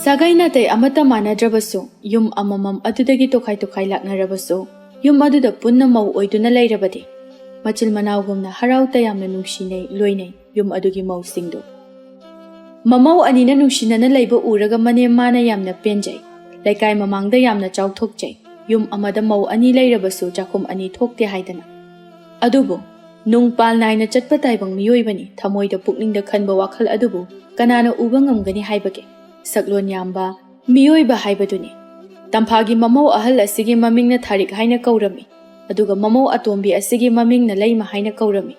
Sagai natai amata manadravassu yum amamam adudagi tokai laknarabassu yum aduda punna mau oiduna lairabadi machil manaugumna harau tayamna nungsinai loinai yum adugi mausingdu mamau anina nungsinana laiba uraga mane mana yamna penjai laikai mamangda yamna chauthokjai yum amada mau ani lairabasu chakum ani thokte haidana adubu nungpal naina chatpa taibang miyoibani thamoida pukningda khanba wakhal adubu kanana uba ngamgani haibage saklon yamba miyoiba haibaduni tamphagi mamau ahal asigi mamingna tharik haina kaurami aduga mamau atombi asigi mamingna leima haina kaurami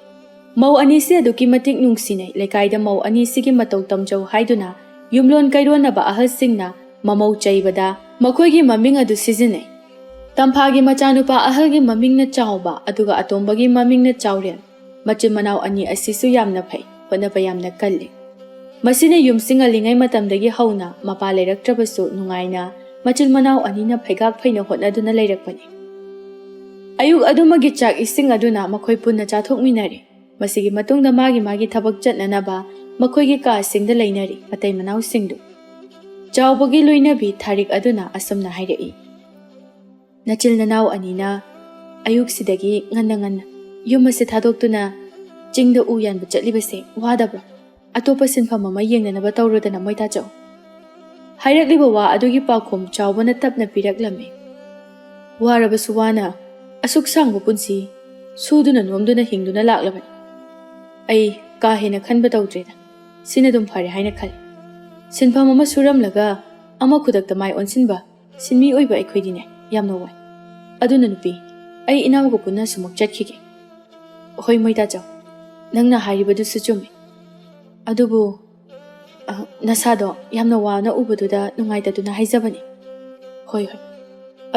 mau ani se aduki matik nungsinai lekaida mau ani sigi matau tamjau haiduna yumlon kairona ba ahal singna mamau chaibada makoigi maming adu sizinai tamphagi machanupa ahalgi mamingna chauba aduga atombagi mamingna chaurel machin manau ani asisu yamna phai honaba yamna kalli masina yumsinga lingai matamdagi hauna mapa leiraktrabasu nungaina machil manau anina phaigak phaina hotnaduna leirakpani ayuk adumagi chak ising aduna makhoi punna chathokminari masigi matungda magi thabak chatnanaba makhoigi ka singda leinari matai manau singdu chaubagi loinabi tharik aduna asamna hairei nachil nanau anina ayuk sidagi nganna yumase thadoktuna chingda uyan bu chatlibase wadabra atopa sinfam ama yengnanaba tawrodana moita chaw hairakliba wa adugi pakhom chawbana tapna piraklame waraba suwana asuk sangbu punsi suduna nomduna hingduna laklabani ai ka hena khanba tawdreda sina dum phare haina khal sinfam ama suramlaga ama khudakta mai onsinba sinmi oiba aikhoidine yamna wai aduna nupi ai inawga punna sumuk chatkhige hoi moita chaw nangna haribadu suchumi adubu nasado yamna wana ubaduda nungaitaduna haizabani hoi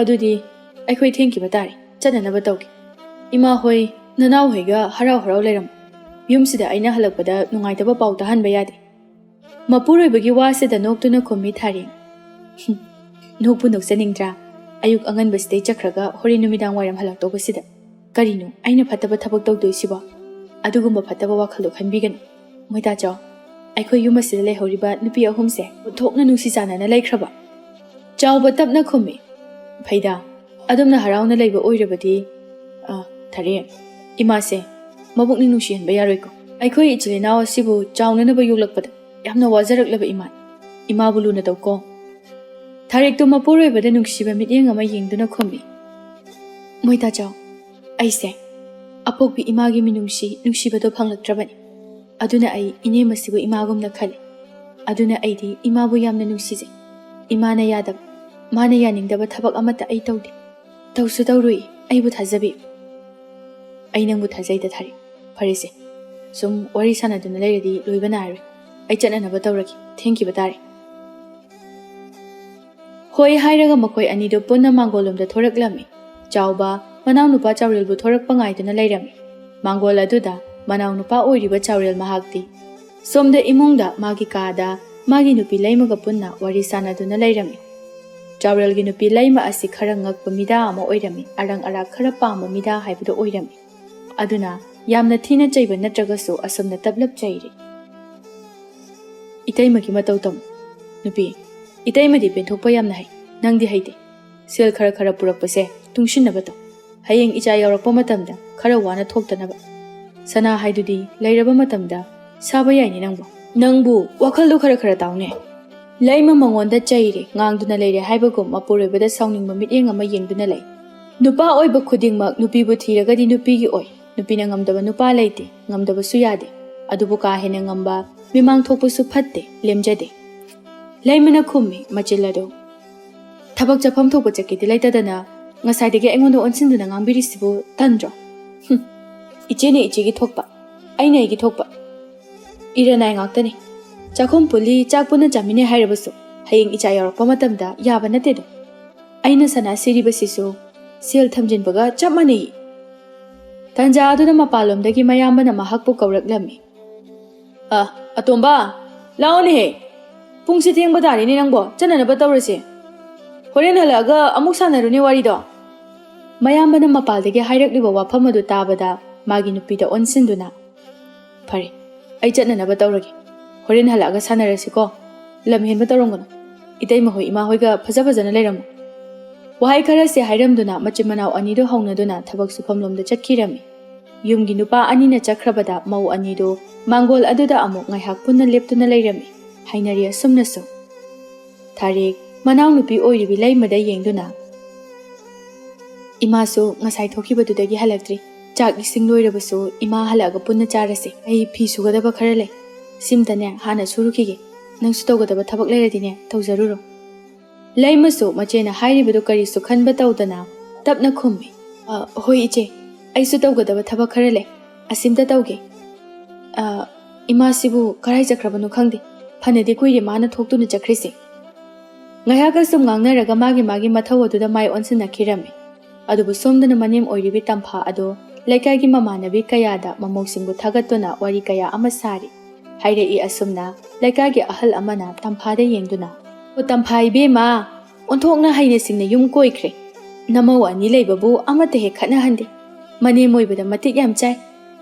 adudi aikhoi thenki batari chananaba tawgi ima hoi nanau hoiga harau leiram yumsida aina halakpada nungaitaba pau tahanba yade mapuroibagi wasida noktuna khommi thari nokpu noksaningdra ayuk anganbasdai chakhraga hori numidang wairam halaktobasida karino aina phataba thabak tawdoisiba adugumba phataba wakhalo khanbiganu moita chaw aikhoi yumasida lehoriba nupi ahumse thokna nungsi chanana laikhraba chawba tapna khumi phaida adumna harauna leiba oirabadi thare imase mabukni nungsi hanba yaroiko aikhoi ichilena asibu chawnanaba yuglakpada yamna wajaraklaba ima buluna tawko tharik to mapuroibada nungsiba mityeng ama yengduna khumi moita chaw aise apokbi imagi nungsibado phanglaktrabani aduna ai ine masibu imagumna khale aduna aidi imabu yamna nungsije imana yadab mana yaningdaba thabak amata ai tawdi tawsu tawrui aibu thajabi ai nangbu thajai da thari farese sum wari sanaduna leiradi loibana ari ai chananaba tawraki thank you batare hoi hairaga makoi anido punna mangolomda thoraklami chawba manau nupa chawrelbu thorakpa ngaiduna leirami mangol aduda manau nupa oiriba chawrel mahakti somda imungda magi kada magi nupi laimaga punna wari sanaduna leirami chawrel gi nupi laima asi khara ngakpa mida ama oirami arang ara khara pamba mida haibudo oirami aduna yamna thina chaiba natragasu asomna tablap chairi itaimagi matau tam nupi itaimadi penthokpa yamna hai nangdi haide sel khara purakpase tungshinaba to hayeng icha yaurakpa matamda khara wana thoktanaba sana haidudi lairaba matamda saba yaini nangbu wakhaldu khara taune laima mangonda chaire ngangduna leire haibagum mapuroibada sawningba mityeng ama yengduna lei nupa oiba khudingmak nupibu thiragadi nupigi oi nupina ngamdaba nupa leite ngamdaba su yade adubu ka hena ngamba mimang thokpusu phatte lemjade laimana khummi machilado thabak chafam thokpa chakiti laitadana ngasaidagi aingonda onsinduna ngangbirisibu tandro ichene ichigi thokpa aina igi thokpa iranai ngaktani chakhom puli chakpuna jamine hairabasu hayeng icha yarakpa matamda yaba natedo aina sana siribasisu sel thamjinbaga chapmanei tanja aduna mapalomdagi mayambana mahakpu kawraklami atomba laone he pungsi thengba darine nangbo chananaba tawrase horen halaga amuk sanarune warido mayambana mapaldagi hairakliba wafam adu tabada magi nupida onsinduna phare ai chananaba tawrage horen halaga sanarasiko lam henba tawrongona ꯏꯇꯩꯃꯍꯣꯏ ꯏꯃꯥꯍꯣꯏꯒ ꯐꯖꯅ ꯂꯩꯔꯝꯃꯨ ꯋꯥꯍꯩ ꯈꯔꯁꯦ ꯍꯥꯏꯔꯝꯗꯨꯅ ꯃꯆꯤꯟ ꯃꯅꯥꯎ ꯑꯅꯤꯗꯣ ꯍꯧꯅꯗꯨꯅ ꯊꯕꯛ ꯁꯨꯐꯝꯂꯣꯝꯗ ꯆꯠꯈꯤꯔꯝꯃꯤ ꯌꯨꯝꯒꯤ ꯅꯨꯄꯥ ꯑꯅꯤꯅ ꯆꯠꯈ꯭ꯔꯕꯗ ꯃꯧ ꯑꯅꯤꯗꯣ ꯃꯥꯡꯒꯣꯜ ꯑꯗꯨꯗ ꯑꯃꯨꯛ ꯉꯥꯏꯍꯥꯛ ꯄꯨꯟꯅ ꯂꯦꯞꯇꯨꯅ ꯂꯩꯔꯝꯃꯤ ꯍꯩꯅꯔꯤ ꯑꯁꯨꯝꯅꯁꯨ ꯊꯥꯔꯤꯛ ꯃꯅꯥꯎꯅꯨꯄꯤ ꯑꯣꯏꯔꯤꯕꯤ ꯂꯩꯃꯗ ꯌꯦꯡꯗꯨꯅ ꯏꯃꯥꯁꯨ ꯉꯁꯥꯏ ꯊꯣꯛꯈꯤꯕꯗꯨꯗꯒꯤ ꯍꯜꯂꯛꯇ꯭ꯔꯤ ꯆꯥꯛ ꯏꯁꯤꯡ ꯂꯣꯏꯔꯕꯁꯨ ꯏꯃꯥ ꯍꯜꯂꯛꯑꯒ ꯄꯨꯟꯅ ꯆꯥꯔꯁꯤ ꯑꯩ ꯐꯤ ꯁꯨꯒꯗꯕ ꯈꯔ ꯂꯩ ꯁꯤꯝꯇꯅꯦ ꯍꯥꯟꯅ ꯁꯨꯔꯨꯈꯤꯒꯦ ꯅꯪꯁꯨ ꯇꯧꯒꯗꯕ ꯊꯕꯛ ꯂꯩꯔꯗꯤꯅꯦ ꯇꯧꯖꯔꯨꯔꯣ ꯂꯩꯃꯁꯨ ꯃꯆꯦꯅ ꯍꯥꯏꯔꯤꯕꯗꯨ ꯀꯔꯤꯁꯨ ꯈꯟꯕ ꯇꯧꯗꯅ ꯇꯞꯅ ꯈꯨꯝꯃꯤ ꯍꯣꯏ ꯏꯆꯦ ꯑꯩꯁꯨ ꯇꯧꯒꯗꯕ ꯊꯕꯛ ꯈꯔ ꯂꯩ ꯑꯁꯤꯝꯇ ꯇꯧꯒꯦ ꯏꯃꯥꯁꯤꯕꯨ ꯀꯔꯥꯏ ꯆꯠꯈ꯭ꯔꯕꯅꯣ ꯈꯪꯗꯦ ꯐꯅꯗꯤ ꯀꯨꯏꯔꯦ ꯃꯥꯅ ꯊꯣꯛꯇꯨꯅ ꯆꯠꯈ꯭ꯔꯤꯁꯦ ꯉꯥꯏꯍꯥꯛꯀ ꯁꯨꯝ ꯉꯥꯡꯅꯔꯒ ꯃꯥꯒꯤ ꯃꯊꯧ ꯑꯗꯨꯗ ꯃꯥꯏ ꯑꯣꯟꯁꯤꯟꯅꯈꯤꯔꯝꯃꯤ ꯑꯗꯨꯕꯨ ꯁꯣꯝꯗꯅ ꯃꯅꯦꯝ ꯑꯣꯏꯔꯤꯕꯤ ꯇꯝꯐꯥ ꯑꯗꯣ ꯂꯩꯀꯥꯏꯒꯤ ꯃꯃꯥꯟꯅꯕꯤ ꯀꯌꯥꯗ ꯃꯃꯧꯁꯤꯡꯕꯨ ꯊꯥꯒꯠꯇꯨꯅ ꯋꯥꯔꯤ ꯀꯌꯥ ꯑꯃ ꯁꯥꯔꯤ ꯍꯥꯏꯔꯛꯏ ꯑꯁꯨꯝꯅ ꯂꯩꯀꯥꯏꯒꯤ ꯑꯍꯜ ꯑꯃꯅ ꯇꯝꯐꯥꯗ ꯌꯦꯡꯗꯨꯅ ꯇꯝꯐꯥ ꯏꯕꯦꯝꯃ ꯑꯣꯟꯊꯣꯛꯅ ꯍꯩꯅ ꯁꯤꯡꯅ ꯌꯨꯝ ꯀꯣꯏꯈ꯭ꯔꯦ ꯅꯃꯧ ꯑꯅꯤ ꯂꯩꯕꯕꯨ ꯑꯃꯠꯇ ꯍꯦꯛ ꯈꯠꯅꯍꯟꯗꯦ ꯃꯅꯦꯝ ꯑꯣꯏꯕꯗ ꯃꯇꯤꯛ ꯌꯥꯝ ꯆꯥꯏ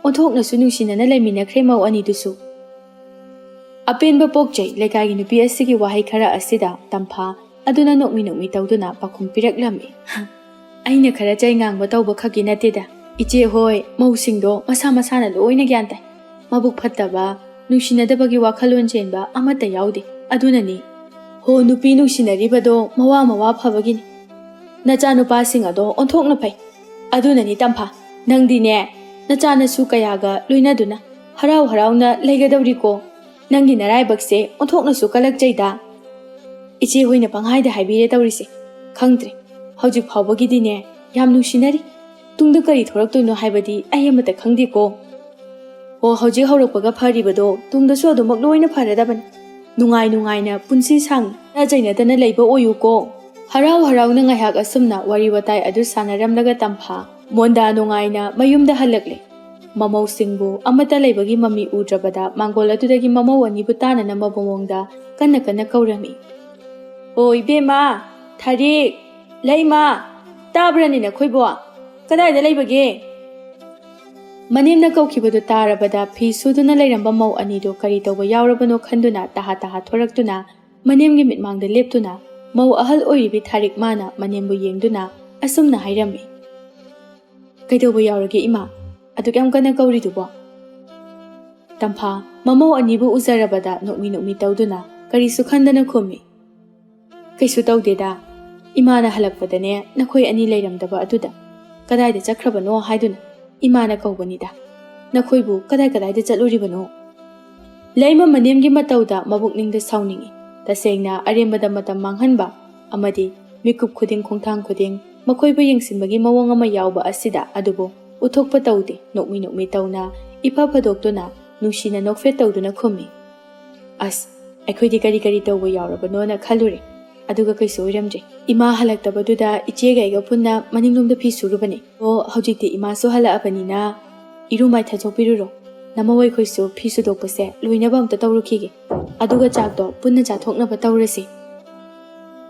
ꯑꯣꯟꯊꯣꯛꯅꯁꯨ ꯅꯨꯡꯁꯤꯅꯅ ꯂꯩꯃꯤꯟꯅꯈ꯭ꯔꯦ ꯃꯧ ꯑꯅꯤꯗꯨꯁꯨ ꯑꯄꯦꯟꯕ ꯄꯣꯛꯆꯩ ꯂꯩꯀꯥꯏꯒꯤ ꯅꯨꯄꯤ ꯑꯁꯤꯒꯤ ꯋꯥꯍꯩ ꯈꯔ ꯑꯁꯤꯗ ꯇꯝꯐꯥ ꯑꯗꯨꯅ ꯅꯣꯛꯃꯤ ꯇꯧꯗꯨꯅ ꯄꯥꯎꯈꯨꯝ ꯄꯤꯔꯛꯂꯝꯃꯤ ꯑꯩꯅ ꯈꯔ ꯆꯩ ꯉꯥꯡꯕ ꯇꯧꯕ ꯈꯛꯀꯤ ꯅꯠꯇꯦꯗ ꯏꯆꯦ ꯍꯣꯏ ꯃꯧꯁꯤꯡꯗꯣ ꯃꯁꯥꯅ ꯂꯣꯏꯅ ꯒ꯭ꯌꯥꯟ ꯇꯥꯏ ꯃꯕꯨꯛ ꯐꯠꯇꯕ ꯅꯨꯡꯁꯤꯅꯗꯕꯒꯤ ꯋꯥꯈꯜꯂꯣꯟ ꯆꯦꯟꯕ ꯑꯃꯠꯇ ꯌꯥꯎꯗꯦ ꯑꯗꯨꯅꯅꯤ ꯍꯣ ꯅꯨꯄꯤ ꯅꯨꯡꯁꯤꯅꯔꯤꯕꯗꯣ ꯃꯋꯥ ꯐꯕꯒꯤꯅꯤ ꯅꯆꯥꯅꯨꯄꯥꯁꯤꯡ ꯑꯗꯣ ꯑꯣꯟꯊꯣꯛꯅ ꯐꯩ ꯑꯗꯨꯅꯅꯤ ꯇꯝꯐꯥ ꯅꯪꯗꯤꯅꯦ ꯅꯆꯥꯅꯁꯨ ꯀꯌꯥꯒ ꯂꯣꯏꯅꯗꯨꯅ ꯍꯔꯥꯎꯅ ꯂꯩꯒꯗꯧꯔꯤꯀꯣ ꯅꯪꯒꯤ ꯅꯔꯥꯏꯕꯛꯁꯦ ꯑꯣꯟꯊꯣꯛꯅꯁꯨ ꯀꯜꯂꯛꯆꯩꯗ ꯏꯆꯦ ꯍꯣꯏꯅ ꯄꯪꯍꯥꯏꯗ ꯍꯥꯏꯕꯤꯔꯦ ꯇꯧꯔꯤꯁꯦ ꯈꯪꯗ꯭ꯔꯦ ꯍꯧꯖꯤꯛ ꯐꯥꯎꯕꯒꯤꯗꯤꯅꯦ ꯌꯥꯝ ꯅꯨꯡꯁꯤꯅꯔꯤ ꯇꯨꯡꯗ ꯀꯔꯤ ꯊꯣꯔꯛꯇꯣꯏꯅꯣ ꯍꯥꯏꯕꯗꯤ ꯑꯩ ꯑꯃꯠꯇ ꯈꯪꯗꯦꯀꯣ ꯍꯣ ꯍꯧꯖꯤꯛ ꯍꯧꯔꯛꯄꯒ ꯐꯔꯤꯕꯗꯣ ꯇꯨꯡꯗꯁꯨ ꯑꯗꯨꯃꯛ ꯂꯣꯏꯅ ꯐꯔꯗꯕꯅꯤ ꯅꯨꯡꯉꯥꯏꯅ ꯄꯨꯟꯁꯤ ꯁꯥꯡꯅ ꯆꯩꯅꯗꯅ ꯂꯩꯕ ꯑꯣꯏꯌꯨꯀꯣ ꯍꯔꯥꯎꯅ ꯉꯥꯏꯍꯥꯛ ꯑꯁꯨꯝꯅ ꯋꯥꯔꯤ ꯋꯥꯇꯥꯏ ꯑꯗꯨ ꯁꯥꯟꯅꯔꯝꯂꯒ ꯇꯝꯐꯥ ꯃꯣꯟꯗꯥ ꯅꯨꯡꯉꯥꯏꯅ ꯃꯌꯨꯝꯗ ꯍꯜꯂꯛꯂꯦ ꯃꯃꯧꯁꯤꯡꯕꯨ ꯑꯃꯠꯇ ꯂꯩꯕꯒꯤ ꯃꯃꯤ ꯎꯗ꯭ꯔꯕꯗ ꯃꯥꯡꯒꯣꯜ ꯑꯗꯨꯗꯒꯤ ꯃꯃꯧ ꯑꯅꯤꯕꯨ ꯇꯥꯅꯅꯕ ꯃꯑꯣꯡꯗ ꯀꯟꯅ ꯀꯧꯔꯝꯃꯤ ꯑꯣ ꯏꯕꯦꯝꯃ ꯊꯥꯔꯤꯛ ꯂꯩꯃ ꯇꯥꯕ꯭ꯔꯅꯦ ꯅꯈꯣꯏꯕꯣ ꯀꯗꯥꯏꯗ ꯂꯩꯕꯒꯦ ꯃꯅꯦꯝꯅ ꯀꯧꯈꯤꯕꯗꯨ ꯇꯥꯔꯕꯗ ꯐꯤ ꯁꯨꯗꯨꯅ ꯂꯩꯔꯝꯕ ꯃꯧ ꯑꯅꯤꯗꯨ ꯀꯔꯤ ꯇꯧꯕ ꯌꯥꯎꯔꯕꯅꯣ ꯈꯟꯗꯨꯅ ꯇꯍꯥ ꯊꯣꯔꯛꯇꯨꯅ ꯃꯅꯦꯝꯒꯤ ꯃꯤꯠꯃꯥꯡꯗ ꯂꯦꯞꯇꯨꯅ ꯃꯧ ꯑꯍꯜ ꯑꯣꯏꯔꯤꯕꯤ ꯊꯥꯔꯤꯛ ꯃꯥꯅ ꯃꯅꯦꯝꯕꯨ ꯌꯦꯡꯗꯨꯅ ꯑꯁꯨꯝꯅ ꯍꯥꯏꯔꯝꯃꯤ ꯀꯩꯗꯧꯕ ꯌꯥꯎꯔꯒꯦ ꯏꯃꯥ ꯑꯗꯨꯛ ꯌꯥꯝ ꯀꯟꯅ ꯀꯧꯔꯤꯗꯨꯕꯣ ꯇꯝꯐꯥ ꯃꯃꯧ ꯑꯅꯤꯕꯨ ꯎꯖꯔꯕꯗ ꯅꯣꯛꯃꯤ ꯇꯧꯗꯨꯅ ꯀꯔꯤꯁꯨ ꯈꯟꯗꯅ ꯈꯨꯝꯃꯤ ꯀꯩꯁꯨ ꯇꯧꯗꯦꯗ ꯏꯃꯥꯅ ꯍꯜꯂꯛꯄꯗꯅꯦ ꯅꯈꯣꯏ ꯑꯅꯤ ꯂꯩꯔꯝꯗꯕ ꯑꯗꯨꯗ ꯀꯗꯥꯏꯗ ꯆꯠꯈ꯭ꯔꯕꯅꯣ ꯍꯥꯏꯗꯨꯅ ꯏꯃꯥꯅ ꯀꯧꯕꯅꯤꯗ ꯅꯈꯣꯏꯕꯨ ಕದಾಯ್ದ ꯆꯠꯂꯨꯔꯤꯕꯅꯣ ꯂꯩꯃ ꯃꯅꯦꯝꯒꯤ ꯃꯇꯧꯗ ꯃꯕꯨꯛꯅꯤꯡꯗ ꯁꯥꯎꯅꯤꯡꯉꯤ ꯇꯁꯦꯡꯅ ꯑꯔꯦꯝꯕꯗ ꯃꯇꯝ ꯃꯥꯡꯍꯟꯕ ꯑꯃꯗꯤ ꯃꯤꯀꯨꯞ ꯈꯨꯗꯤꯡ ꯈꯣꯡꯊꯥꯡ ꯈꯨꯗꯤꯡ ꯃꯈꯣꯏꯕꯨ ꯌꯦꯡꯁꯤꯟꯕꯒꯤ ꯃꯑꯣꯡ ꯑꯃ ꯌꯥꯎꯕ ꯑꯁꯤꯗ ꯑꯗꯨꯕꯨ ꯎꯠꯊꯣꯛꯄ ꯇꯧꯗꯦ ꯅꯣꯛꯃꯤ ꯇꯧꯅ ꯏꯐ ꯐꯗꯣꯛꯇꯨꯅ ꯅꯨꯡꯁꯤꯅ ꯅꯣꯛꯐꯦꯠ ꯇꯧꯗꯨꯅ ꯈꯨꯝꯃꯤ ꯑꯁ ꯑꯩꯈꯣꯏꯗꯤ ꯀꯔꯤ ꯇꯧꯕ ꯌꯥꯎꯔꯕꯅꯣꯅ ꯈꯜꯂꯨꯔꯦ ꯑꯗꯨꯒ ꯀꯩꯁꯨ ꯑꯣꯏꯔꯝꯗ꯭ꯔꯦ ꯏꯃꯥ ꯍꯜꯂꯛꯇꯕꯗꯨꯗ ꯏꯆꯦꯒ ꯑꯩꯒ ꯄꯨꯟꯅ ꯃꯅꯤꯡꯂꯣꯝꯗ ꯐꯤ ꯁꯨꯔꯨꯕꯅꯦ ꯍꯧꯖꯤꯛꯇꯤ ꯏꯃꯥꯁꯨ ꯍꯜꯂꯛꯑꯕꯅꯤꯅ ꯏꯔꯨꯃꯥꯏ ꯊꯥꯖꯣꯛꯄꯤꯔꯨꯔꯣ ꯅꯃꯧ ꯑꯩꯈꯣꯏꯁꯨ ꯐꯤ ꯁꯨꯗꯣꯛꯄꯁꯦ ꯂꯣꯏꯅꯕ ꯑꯝꯇ ꯇꯧꯔꯨꯈꯤꯒꯦ ꯑꯗꯨꯒ ꯆꯥꯛꯇꯣ ꯄꯨꯟꯅ ꯆꯥꯊꯣꯛꯅꯕ ꯇꯧꯔꯁꯤ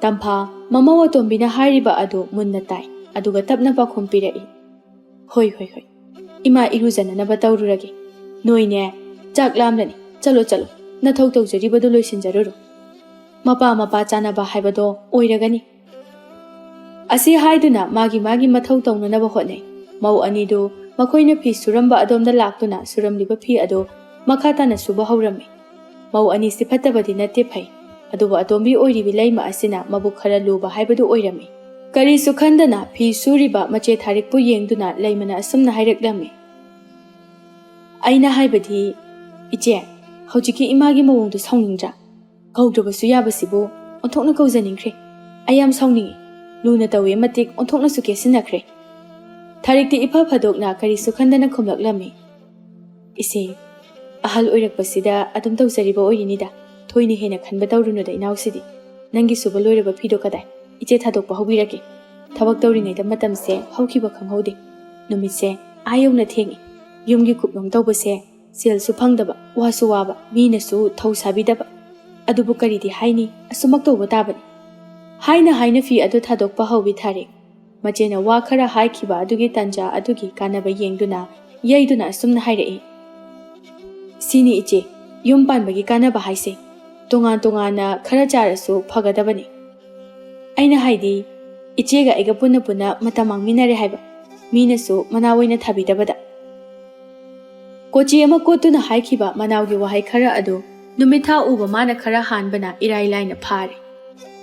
ꯇꯝꯐꯥ ꯃꯃꯧ ꯑꯇꯣꯝꯕꯤꯅ ꯍꯥꯏꯔꯤꯕ ꯑꯗꯨ ꯃꯨꯟꯅ ꯇꯥꯏ ꯑꯗꯨꯒ ꯇꯞꯅ ꯄꯥꯎꯈꯨꯝ ꯄꯤꯔꯛꯏ ꯍꯣꯏ ꯏꯃꯥ ꯏꯔꯨꯖꯅꯅꯕ ꯇꯧꯔꯨꯔꯒꯦ ꯅꯣꯏꯅꯦ ꯆꯥꯛ ꯂꯥꯝꯂꯅꯤ ꯆꯠꯂꯣ ꯅꯊꯧ ꯇꯧꯖꯔꯤꯕꯗꯨ ꯂꯣꯏꯁꯤꯟꯖꯔꯨꯔꯣ ꯃꯄꯥ ꯆꯥꯅꯕ ꯍꯥꯏꯕꯗꯣ ꯑꯣꯏꯔꯒꯅꯤ ꯑꯁꯤ ꯍꯥꯏꯗꯨꯅ ꯃꯥꯒꯤ ꯃꯊꯧ ꯇꯧꯅꯅꯕ ꯍꯣꯠꯅꯩ ꯃꯧ ꯑꯅꯤꯗꯨ ꯃꯈꯣꯏꯅ ꯐꯤ ꯁꯨꯔꯝꯕ ꯑꯗꯣꯝꯗ ꯂꯥꯛꯇꯨꯅ ꯁꯨꯔꯝꯂꯤꯕ ꯐꯤ ꯑꯗꯨ ꯃꯈꯥ ꯇꯥꯅ ꯁꯨꯕ ꯍꯧꯔꯝꯃꯤ ꯃꯧ ꯑꯅꯤꯁꯤ ꯐꯠꯇꯕꯗꯤ ꯅꯠꯇꯦ ꯐꯩ ꯑꯗꯨꯕꯨ ꯑꯇꯣꯝꯕꯤ ꯑꯣꯏꯔꯤꯕꯤ ꯂꯩꯃ ꯑꯁꯤꯅ ꯃꯕꯨꯛ ꯈꯔ ꯂꯨꯕ ꯍꯥꯏꯕꯗꯨ ꯑꯣꯏꯔꯝꯃꯤ ꯀꯔꯤꯁꯨ ꯈꯟꯗꯅ ꯐꯤ ꯁꯨꯔꯤꯕ ꯃꯆꯦ ꯊꯥꯔꯤꯛꯄꯨ ꯌꯦꯡꯗꯨꯅ ꯂꯩꯃꯅ ꯑꯁꯨꯝꯅ ꯍꯥꯏꯔꯛꯂꯝꯃꯤ ꯑꯩꯅ ꯍꯥꯏꯕꯗꯤ ꯏꯆꯦ ꯍꯧꯖꯤꯛꯀꯤ ꯏꯃꯥꯒꯤ ꯃꯑꯣꯡꯗꯨ ꯁꯥꯎꯅꯤꯡꯗ꯭ꯔꯥ ꯀꯧꯗ꯭ꯔꯕꯁꯨ ꯌꯥꯕꯁꯤꯕꯨ ꯑꯣꯟꯊꯣꯛꯅ ꯀꯧꯖꯅꯤꯡꯈ꯭ꯔꯦ ꯑꯩ ꯌꯥꯝ ꯁꯥꯎꯅꯤꯡꯉꯤ ꯂꯨꯅ ꯇꯧꯋꯦ ꯃꯇꯤꯛ ꯑꯣꯟꯊꯣꯛꯅꯁꯨ ꯀꯦꯁꯤꯟꯅꯈ꯭ꯔꯦ ꯊꯥꯔꯤꯛꯇꯤ ꯏꯐ ꯐꯗꯣꯛꯅ ꯀꯔꯤꯁꯨ ꯈꯟꯗꯅ ꯈꯨꯝꯂꯛꯂꯝꯃꯤ ꯏꯆꯦ ꯑꯍꯜ ꯑꯣꯏꯔꯛꯄꯁꯤꯗ ꯑꯗꯨꯝ ꯇꯧꯖꯔꯤꯕ ꯑꯣꯏꯔꯤꯅꯤꯗ ꯊꯣꯏꯅ ꯍꯦꯟꯅ ꯈꯟꯕ ꯇꯧꯔꯨꯅꯨꯗ ꯏꯅꯥꯎꯁꯤꯗꯤ ꯅꯪꯒꯤ ꯁꯨꯕ ꯂꯣꯏꯔꯕ ꯐꯤꯗꯣ ꯀꯗꯥꯏ ꯏꯆꯦ ꯊꯥꯗꯣꯛꯄ ꯍꯧꯕꯤꯔꯒꯦ ꯊꯕꯛ ꯇꯧꯔꯤꯉꯩꯗ ꯃꯇꯝꯁꯦ ꯍꯧꯈꯤꯕ ꯈꯪꯍꯧꯗꯦ ꯅꯨꯃꯤꯠꯁꯦ ꯌꯧꯅ ꯊꯦꯡꯉꯤ ꯌꯨꯝꯒꯤ ꯀꯨꯞꯅꯣꯝ ꯇꯧꯕꯁꯦ ꯁꯦꯜꯁꯨ ꯐꯪꯗꯕ ꯋꯥꯁꯨ ꯋꯥꯕ ꯃꯤꯅꯁꯨ ꯊꯧ ꯁꯥꯕꯤꯗꯕ ꯑꯗꯨꯕꯨ ꯀꯔꯤꯗꯤ ꯍꯥꯏꯅꯤ ꯑꯁꯨꯃꯛ ꯇꯧꯕ ꯇꯥꯕꯅꯤ ꯍꯥꯏꯅ ꯐꯤ ꯑꯗꯨ ꯊꯥꯗꯣꯛꯄ ꯍꯧꯋꯤ ꯊꯥꯔꯤꯛ ꯃꯆꯦꯅ ꯋꯥ ꯈꯔ ꯍꯥꯏꯈꯤꯕ ꯑꯗꯨꯒꯤ ꯇꯥꯟꯖꯥ ꯑꯗꯨꯒꯤ ꯀꯥꯟꯅꯕ ꯌꯦꯡꯗꯨꯅ ꯌꯩꯗꯨꯅ ꯑꯁꯨꯝꯅ ꯍꯥꯏꯔꯛꯏ ꯁꯤꯅꯤ ꯏꯆꯦ ꯌꯨꯝ ꯄꯥꯟꯕꯒꯤ ꯀꯥꯟꯅꯕ ꯍꯥꯏꯁꯦ ꯇꯣꯉꯥꯟ ꯇꯣꯉꯥꯟꯅ ꯈꯔ ꯆꯥꯔꯁꯨ ꯐꯒꯗꯕꯅꯤ꯫ ꯑꯩꯅ ꯍꯥꯏꯗꯤ ꯏꯆꯦꯒ ꯑꯩꯒ ꯄꯨꯟꯅ ꯄꯨꯟꯅ ꯃꯇꯝ ꯃꯥꯡꯃꯤꯟꯅꯔꯦ ꯍꯥꯏꯕ, ꯃꯤꯅꯁꯨ ꯃꯅꯥꯎ ꯑꯣꯏꯅ ꯊꯥꯕꯤꯗꯕꯗ꯫ ꯀꯣꯆꯤ ꯑꯃ ꯀꯣꯠꯇꯨꯅ ꯍꯥꯏꯈꯤꯕ ꯃꯅꯥꯎꯒꯤ ꯋꯥꯍꯩ ꯈꯔ ꯑꯗꯨ ꯅꯨꯃꯤꯠ ꯊꯥ ꯎꯕ ꯃꯥꯅ ꯈꯔ ꯍꯥꯟꯕꯅ ꯏꯔꯥꯏ ꯂꯥꯏꯅ ꯐꯥꯔꯦ꯫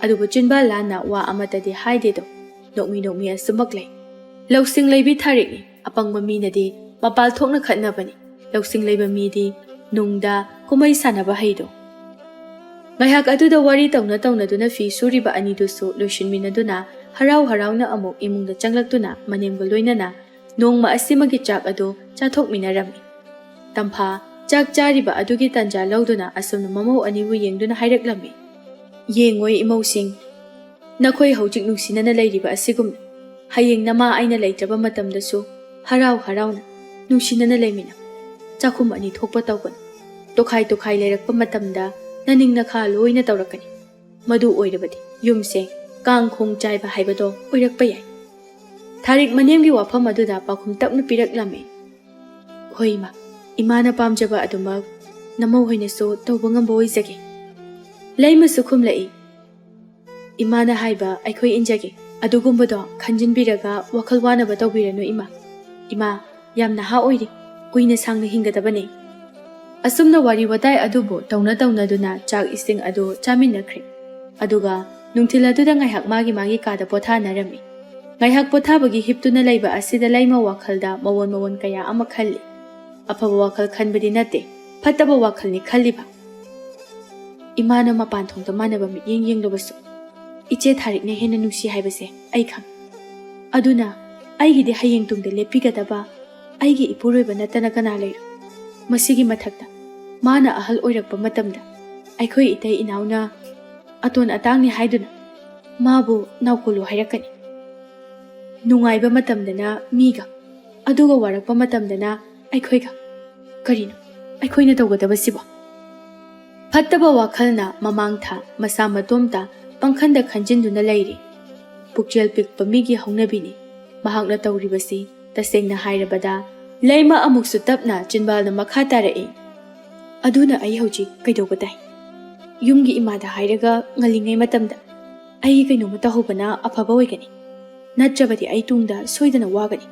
ꯑꯗꯨꯕꯨ ꯆꯤꯟꯕꯥꯜ ꯂꯥꯟꯅ ꯋꯥ ꯑꯃꯠꯇꯗꯤ ꯍꯥꯏꯗꯦꯗꯣ, ꯅꯣꯛꯃꯤ ꯅꯣꯛꯃꯤ ꯑꯁꯨꯃꯛ ꯂꯩ꯫ ꯂꯧꯁꯤꯡ ꯂꯩꯕꯤ ꯊꯥꯔꯤꯛꯅꯤ, ꯑꯄꯪꯕ ꯃꯤꯅꯗꯤ ꯃꯄꯥꯜ ꯊꯣꯛꯅ ꯈꯠꯅꯕꯅꯤ, ꯂꯧꯁꯤꯡ ꯂꯩꯕ ꯃꯤꯗꯤ ꯅꯨꯡꯗ ꯀꯨꯝꯃꯩ ꯁꯥꯟꯅꯕ ꯍꯩꯗꯣ꯫ ꯉꯥꯏꯍꯥꯛ ꯑꯗꯨꯗ ꯋꯥꯔꯤ ꯇꯧꯅ ꯇꯧꯅꯗꯨꯅ ꯐꯤ ꯁꯨꯔꯤꯕ ꯑꯅꯤꯗꯨꯁꯨ ꯂꯣꯏꯁꯤꯟꯃꯤꯟꯅꯗꯨꯅ ꯍꯔꯥꯎ ꯍꯔꯥꯎꯅ ꯑꯃꯨꯛ ꯏꯃꯨꯡꯗ ꯆꯪꯂꯛꯇꯨꯅ ꯃꯅꯦꯝꯒ ꯂꯣꯏꯅꯅ ꯅꯣꯡꯃ ꯑꯁꯤꯃꯒꯤ ꯆꯥꯛ ꯑꯗꯨ ꯆꯥꯊꯣꯛꯃꯤꯟꯅꯔꯝꯃꯤ꯫ ꯇꯝꯐꯥ ꯆꯥꯛ ꯆꯥꯔꯤꯕ ꯑꯗꯨꯒꯤ ꯇꯟꯖꯥ ꯂꯧꯗꯨꯅ ꯑꯁꯨꯝꯅ ꯃꯃꯧ ꯑꯅꯤꯕꯨ ꯌꯦꯡꯗꯨꯅ ꯍꯥꯏꯔꯛꯂꯝꯃꯤ꯫ ꯌꯦꯡꯉꯣꯏ ꯏꯃꯧꯁꯤꯡ, ꯅꯈꯣꯏ ꯍꯧꯖꯤꯛ ꯅꯨꯡꯁꯤꯅꯅ ꯂꯩꯔꯤꯕ ꯑꯁꯤꯒꯨꯝꯅ ꯍꯌꯦꯡ ꯅꯃꯥ ꯑꯩꯅ ꯂꯩꯇ꯭ꯔꯕ ꯃꯇꯝꯗꯁꯨ ꯍꯔꯥꯎ ꯍꯔꯥꯎꯅ ꯅꯨꯡꯁꯤꯅꯅ ꯂꯩꯃꯤꯟꯅꯧ꯫ ꯆꯥꯛꯈꯨꯝ ꯑꯅꯤ ꯊꯣꯛꯄ ꯇꯧꯒꯅꯨ꯫ ꯇꯣꯈꯥꯏ ꯇꯣꯈꯥꯏ ꯂꯩꯔꯛꯄ ꯃꯇꯝꯗ ꯅꯅꯤꯡ ꯅꯈꯥ ꯂꯣꯏꯅ ꯇꯧꯔꯛꯀꯅꯤ꯫ ꯃꯗꯨ ꯑꯣꯏꯔꯕꯗꯤ ꯌꯨꯝꯁꯦ ꯀꯥꯡ ꯈꯣꯡ ꯆꯥꯏꯕ ꯍꯥꯏꯕꯗꯣ ꯑꯣꯏꯔꯛꯄ ꯌꯥꯏ꯫ ꯊꯥꯔꯤꯛ ꯃꯅꯦꯝꯒꯤ ꯋꯥꯐꯝ ꯑꯗꯨꯗ ꯄꯥꯎꯈꯨꯝ ꯇꯞꯅ ꯄꯤꯔꯛꯂꯝꯃꯤ꯫ ꯍꯣꯏ ꯏꯃꯥ, ꯏꯃꯥꯅ ꯄꯥꯝꯖꯕ ꯑꯗꯨꯃꯛ ꯅꯃꯧ ꯍꯣꯏꯅꯁꯨ ꯇꯧꯕ ꯉꯝꯕ ꯑꯣꯏꯖꯒꯦ꯫ ꯂꯩꯃꯁꯨ ꯈꯨꯝꯂꯛꯏ꯫ ꯏꯃꯥꯅ ꯍꯥꯏꯕ ꯑꯩꯈꯣꯏ ꯏꯟꯖꯒꯦ, ꯑꯗꯨꯒꯨꯝꯕꯗꯣ ꯈꯟꯖꯤꯟꯕꯤꯔꯒ ꯋꯥꯈꯜ ꯋꯥꯅꯕ ꯇꯧꯕꯤꯔꯅꯨ ꯏꯃꯥ꯫ ꯏꯃꯥ ꯌꯥꯝ ꯅꯍꯥ ꯑꯣꯏꯔꯤ, ꯀꯨꯏꯅ ꯁꯥꯡꯅ ꯍꯤꯡꯒꯗꯕꯅꯤ꯫ ꯑꯁꯨꯝꯅ ꯋꯥꯔꯤ ꯋꯥꯇꯥꯏ ꯑꯗꯨꯕꯨ ꯇꯧꯅ ꯇꯧꯅꯗꯨꯅ ꯆꯥꯛ ꯏꯁꯤꯡ ꯑꯗꯨ ꯆꯥꯃꯤꯟꯅꯈ꯭ꯔꯦ꯫ ꯑꯗꯨꯒ ꯅꯨꯡꯊꯤꯜ ꯑꯗꯨꯗ ꯉꯥꯏꯍꯥꯛ ꯃꯥꯒꯤ ꯃꯥꯒꯤ ꯀꯥꯗ ꯄꯣꯊꯥꯅꯔꯝꯃꯤ꯫ ꯉꯥꯏꯍꯥꯛ ꯄꯣꯊꯥꯕꯒꯤ ꯍꯤꯞꯇꯨꯅ ꯂꯩꯕ ꯑꯁꯤꯗ ꯂꯩꯃ ꯋꯥꯈꯜꯗ ꯃꯋꯣꯟ ꯃꯋꯣꯟ ꯀꯌా ꯑꯃ ꯈꯜꯂꯤ꯫ ꯑꯐꯕ ꯋꯥꯈꯜ ꯈꯟꯕꯗꯤ ꯅꯠꯇꯦ, ꯐꯠꯇꯕ ꯋꯥꯈꯜꯅꯤ ꯈꯜꯂꯤꯕ꯫ ꯏꯃꯥꯅ ꯃꯄꯥꯟ ꯊꯣꯡꯗ ꯃꯥꯟꯅꯕ ꯃꯤꯠꯌꯦꯡ ꯌꯦꯡꯂꯕꯁꯨ ꯏꯆꯦ ꯊꯥꯔꯤꯛꯅ ꯍꯦꯟꯅ ꯅꯨꯡꯁꯤ ꯍꯥꯏꯕꯁꯦ ꯑꯩ ꯈꯪ꯫ ꯑꯗꯨꯅ ꯑꯩꯒꯤꯗꯤ ꯍꯌꯦꯡ ꯇꯨꯡꯗ ꯂꯦꯞꯄꯤꯒꯗꯕ ꯑꯩꯒꯤ ꯏꯄꯨꯔꯣꯏꯕ ꯅꯠꯇꯅ ꯀꯅꯥ ꯂꯩꯔꯣ꯫ ꯃꯁꯤꯒꯤ ꯃꯊꯛꯇ ꯃꯥꯅ ꯑꯍꯜ ꯑꯣꯏꯔꯛꯄ ꯃꯇꯝꯗ ꯑꯩꯈꯣꯏ ꯏꯇꯩ ꯏꯅꯥꯎꯅ ꯑꯇꯣꯟ ꯑꯇꯥꯡꯅꯤ ꯍꯥꯏꯗꯨꯅ ꯃꯥꯕꯨ ꯅꯥꯎꯀꯣꯜꯂꯨ ꯍꯥꯏꯔꯛꯀꯅꯤ꯫ ꯅꯨꯡꯉꯥꯏꯕ ꯃꯇꯝꯗꯅ ꯃꯤꯒ, ꯑꯗꯨꯒ ꯋꯥꯔꯛꯄ ꯃꯇꯝꯗꯅ ꯑꯩꯈꯣꯏꯒ꯫ ꯀꯔꯤꯅꯣ ꯑꯩꯈꯣꯏꯅ ꯇꯧꯒꯗꯕꯁꯤꯕꯣ? ꯐꯠꯇꯕ ꯋꯥꯈꯜꯅ ꯃꯃꯥꯡ ꯊꯥ ꯃꯁꯥ ꯃꯇꯣꯝꯇ ꯄꯪꯈꯟꯗ ꯈꯟꯖꯤꯟꯗꯨꯅ ꯂꯩꯔꯤ꯫ ꯄꯨꯛꯆꯦꯜ ꯄꯤꯛꯄ ꯃꯤꯒꯤ ꯍꯧꯅꯕꯤꯅꯤ ꯃꯍꯥꯛꯅ ꯇꯧꯔꯤꯕꯁꯤ꯫ ꯇꯁꯦꯡꯅ ꯍꯥꯏꯔꯕꯗ ꯂꯩꯃ ꯑꯃꯨꯛꯁꯨ ꯇꯞꯅ ꯆꯤꯟꯕꯥꯜꯗ ꯃꯈꯥ ꯇꯥꯔꯛꯏ꯫ ꯑꯗꯨꯅ ꯑꯩ ꯍꯧꯖꯤꯛ ꯀꯩꯗꯧꯕ ꯇꯥꯏ? ꯌꯨꯝꯒꯤ ꯏꯃꯥꯗ ꯍꯥꯏꯔꯒ ꯉꯜꯂꯤꯉꯩ ꯃꯇꯝꯗ ꯑꯩ ꯀꯩꯅꯣꯝꯃ ꯇꯧꯍꯧꯕꯅ ꯑꯐꯕ ꯑꯣꯏꯒꯅꯤ꯫ ꯅꯠꯇ꯭ꯔꯕꯗꯤ ꯑꯩ ꯇꯨꯡꯗ ꯁꯣꯏꯗꯅ ꯋꯥꯒꯅꯤ꯫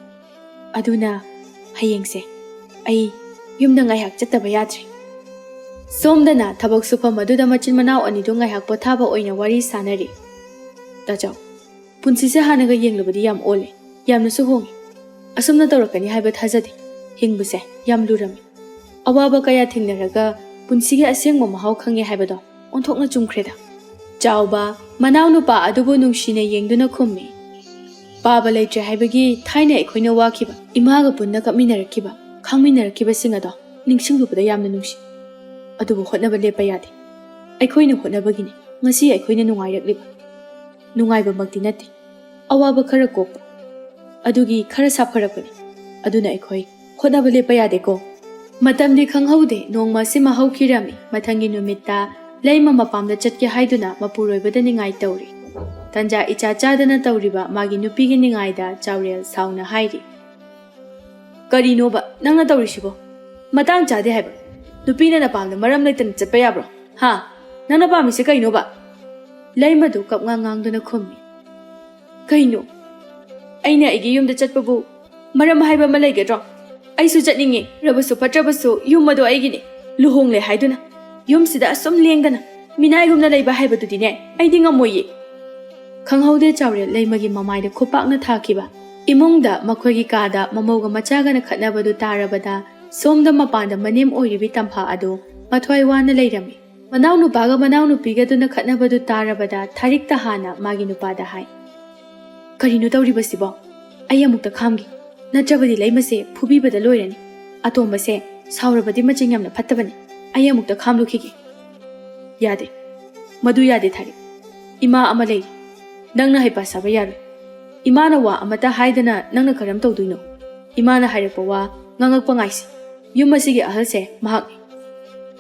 ꯑꯗꯨꯅ ꯍꯌꯦꯡꯁꯦ ꯑꯩ ꯌꯨꯝꯗ ꯉꯥꯏꯍꯥꯛ ꯆꯠꯇꯕ ꯌꯥꯗ꯭ꯔꯦ꯫ ꯁꯣꯝꯗꯅ ꯊꯕꯛ ꯁꯨꯐꯝ ꯑꯗꯨꯗ ꯃꯆꯤꯟ ꯃꯅꯥꯎ ꯑꯅꯤꯗꯨ ꯉꯥꯏꯍꯥꯛ ꯄꯣꯊꯥꯕ ꯑꯣꯏꯅ ꯋꯥꯔꯤ ꯁꯥꯅꯔꯤ꯫ ꯇꯥꯆꯧ, ꯄꯨꯟꯁꯤꯁꯦ ꯍꯥꯟꯅꯒ ꯌꯦꯡꯂꯕꯗꯤ ꯌꯥꯝ ꯑꯣꯜꯂꯦ, ꯌꯥꯝꯅꯁꯨ ꯍꯣꯡꯉꯤ꯫ ꯑꯁꯨꯝꯅ ꯇꯧꯔꯛꯀꯅꯤ ꯍꯥꯏꯕ ꯊꯥꯖꯗꯦ꯫ ꯍꯤꯡꯕꯁꯦ ꯌꯥꯝ ꯂꯨꯔꯝꯃꯤ꯫ ꯑꯋꯥꯕ ꯀꯌꯥ ꯊꯦꯡꯅꯔꯒ ꯄꯨꯟꯁꯤꯒꯤ ꯑꯁꯦꯡꯕ ꯃꯍꯥꯎ ꯈꯪꯉꯦ ꯍꯥꯏꯕꯗꯣ ꯑꯣꯟꯊꯣꯛꯅ ꯆꯨꯝꯈ꯭ꯔꯦꯗ꯫ ꯆꯥꯎꯕ ꯃꯅꯥꯎ ꯅꯨꯄꯥ ꯑꯗꯨꯕꯨ ꯅꯨꯡꯁꯤꯅ ꯌꯦꯡꯗꯨꯅ ꯈꯨꯝꯃꯤ꯫ ꯄꯥꯕ ꯂꯩꯇ꯭ꯔꯦ ꯍꯥꯏꯕꯒꯤ ꯊꯥꯏꯅ ꯑꯩꯈꯣꯏꯅ ꯋꯥꯈꯤꯕ, ꯏꯃꯥꯒ ꯄꯨꯟꯅ ꯀꯞꯃꯤꯟꯅꯔꯛꯈꯤꯕ, ꯈꯥꯡꯃꯤꯟꯅꯔꯛꯈꯤꯕꯁꯤꯡ ꯑꯗꯣ ꯅꯤꯡꯁꯤꯡꯂꯨꯕꯗ ꯌꯥꯝꯅ ꯅꯨꯡꯁꯤ꯫ ꯑꯗꯨꯕꯨ ꯍꯣꯠꯅꯕ ꯂꯦꯞꯄ ꯌꯥꯗꯦ꯫ ꯑꯩꯈꯣꯏꯅ ꯍꯣꯠꯅꯕꯒꯤꯅꯤ ꯉꯁꯤ ꯑꯩꯈꯣꯏꯅ ꯅꯨꯡꯉꯥꯏꯔꯛꯂꯤꯕ꯫ ꯅꯨꯡꯉꯥꯏꯕꯃꯛꯇꯤ ꯅꯠꯇꯦ, ꯑꯋꯥꯕ ꯈꯔ ꯀꯣꯛꯄ, ꯑꯗꯨꯒꯤ ꯈꯔ ꯁꯥꯐꯔꯛꯄꯅꯤ꯫ ꯑꯗꯨꯅ ꯑꯩꯈꯣই ꯍꯣꯠꯅꯕ ꯂꯦꯞꯄ ꯌꯥꯗꯦꯀꯣ꯫ ꯃꯇꯝꯗꯤ ꯈꯪꯍꯧꯗꯦ ꯅꯣꯡꯃ ꯑꯁꯤꯃ ꯍꯧꯈꯤꯔꯝꯃꯤ꯫ ꯃꯊꯪꯒꯤ ꯅꯨꯃꯤꯠꯇ ꯂꯩꯃ ꯃꯄꯥꯝꯗ ꯆꯠꯀꯦ ꯍꯥꯏꯗꯨꯅ ꯃꯄꯨꯔꯣꯏꯕꯗ ꯅꯤꯡꯉꯥꯏ ꯇꯧꯔꯤ꯫ ꯇꯟꯖꯥ ꯏꯆꯥ ꯆꯥꯗꯅ ꯇꯧꯔꯤꯕ ꯃꯥꯒꯤ ꯅꯨꯄꯤꯒꯤ ꯅꯤꯡꯉꯥꯏꯗ ꯆꯥꯎꯔꯦꯜ ꯁꯥꯎꯅ ꯍꯥꯏꯔꯤ꯫ ꯀꯔꯤꯅꯣꯕ ꯅꯪꯅ ꯇꯧꯔꯤꯁꯤꯕꯣ? ꯃꯇꯥꯡ ꯆꯥꯗꯦ ꯍꯥꯏꯕ꯫ ꯅꯨꯄꯤꯅ ꯅꯄꯥꯝꯗ ꯃꯔꯝ ꯂꯩꯇꯅ ꯆꯠꯄ ꯌꯥꯕ꯭ꯔꯣ? ꯍꯥ? ꯅꯪꯅ ꯄꯥꯝꯃꯤꯁꯦ ꯀꯩꯅꯣꯕ? ꯂꯩꯃꯗꯨ ꯀꯞꯉꯥꯡ ꯉꯥꯡꯗꯨꯅ ꯈꯨꯝꯃꯤ꯫ ꯀꯩꯅꯣ? ꯑꯩꯅ ꯑꯩꯒꯤ ꯌꯨꯝꯗ ꯆꯠꯄꯕꯨ ꯃꯔꯝ ꯍꯥꯏꯕ ꯑꯃ ꯂꯩꯒꯗ꯭ꯔꯣ? ꯑꯩꯁꯨ ꯆꯠꯅꯤꯡꯉꯤ, ꯐꯔꯕꯁꯨ ꯐꯠꯇ꯭ꯔꯕꯁꯨ ꯌꯨꯝ ꯑꯗꯣ ꯑꯩꯒꯤꯅꯤ꯫ ꯂꯨꯍꯣꯡꯂꯦ ꯍꯥꯏꯗꯨꯅ ꯌꯨꯝꯁꯤꯗ ꯑꯁꯨꯝ ꯂꯦꯡꯗꯅ ꯃꯤꯅꯥꯏꯒꯨꯝꯅ ꯂꯩꯕ ꯍꯥꯏꯕꯗꯨꯗꯤꯅꯦ ꯑꯩꯗꯤ ꯉꯝꯃꯣꯏꯌꯦ꯫ ꯈꯪꯍꯧꯗꯦ ꯆꯥꯎꯔꯦꯜ ꯂꯩꯃꯒꯤ ꯃꯃꯥꯏꯗ ꯈꯨꯄꯥꯛꯅ ꯊꯥꯈꯤꯕ꯫ ꯏꯃꯨꯡꯗ ꯃꯈꯣꯏꯒꯤ ꯀꯥꯗ ꯃꯃꯧꯒ ꯃꯆꯥꯒꯅ ꯈꯠꯅꯕꯗꯨ ꯇꯥꯔꯕꯗ ꯁꯣꯝꯗ ꯃꯄꯥꯟꯗ ꯃꯅꯦꯝ ꯑꯣꯏꯔꯤꯕꯤ ꯇꯝꯐꯥ ꯑꯗꯨ ꯃꯊ꯭ꯋꯥꯏ ꯋꯥꯅ ꯂꯩꯔꯝꯃꯤ꯫ ꯃꯅꯥꯎ ꯅꯨꯄꯥꯒ ꯃꯅꯥꯎ ꯅꯨꯄꯤꯒꯗꯨꯅ ꯈꯠꯅꯕꯗꯨ ꯇꯥꯔꯕꯗ ꯊꯥꯔꯤꯛꯇ ꯍꯥꯟꯅ ꯃꯥꯒꯤ ꯅꯨꯄꯥꯗ ꯍꯥꯏ꯫ ꯀꯔꯤꯅꯣ ꯇꯧꯔꯤꯕꯁꯤꯕꯣ? ꯑꯩ ꯑꯃꯨꯛꯇ ꯈꯥꯝꯒꯦ, ꯅꯠꯇ꯭ꯔꯕꯗꯤ ꯂꯩꯃꯁꯦ ꯐꯨꯕꯤꯕꯗ ꯂꯣꯏꯔꯅꯤ꯫ ꯑꯇꯣꯝꯕꯁꯦ ꯁꯥꯎꯔꯕꯗꯤ ꯃꯆꯤꯡ ꯌꯥꯝꯅ ꯐꯠꯇꯕꯅꯤ꯫ ꯑꯩ ꯑꯃꯨꯛꯇ ꯈꯥꯝꯂꯨꯈꯤꯒꯦ꯫ ꯌꯥꯗꯦ, ꯃꯗꯨ ꯌꯥꯗꯦ ꯊꯥꯔꯤꯛ꯫ ꯏꯃꯥ ꯑꯃ ꯂꯩꯔꯤ, ꯅꯪꯅ ꯍꯩꯄꯥ ꯁꯥꯕ ꯌꯥꯔꯣꯏ꯫ ꯏꯃꯥꯅ ꯋꯥ ꯑꯃꯠꯇ ꯍꯥꯏꯗꯅ ꯅꯪꯅ ꯀꯔꯝ ꯇꯧꯗꯣꯏꯅꯣ? ꯏꯃꯥꯅ ꯍꯥꯏꯔꯛꯄ ꯋꯥ ꯉꯥꯡꯉꯛꯄ ꯉꯥꯏꯁꯤ꯫ ꯌꯨꯝ ꯑꯁꯤꯒꯤ ꯑꯍꯜꯁꯦ ꯃꯍꯥꯛꯅꯤ꯫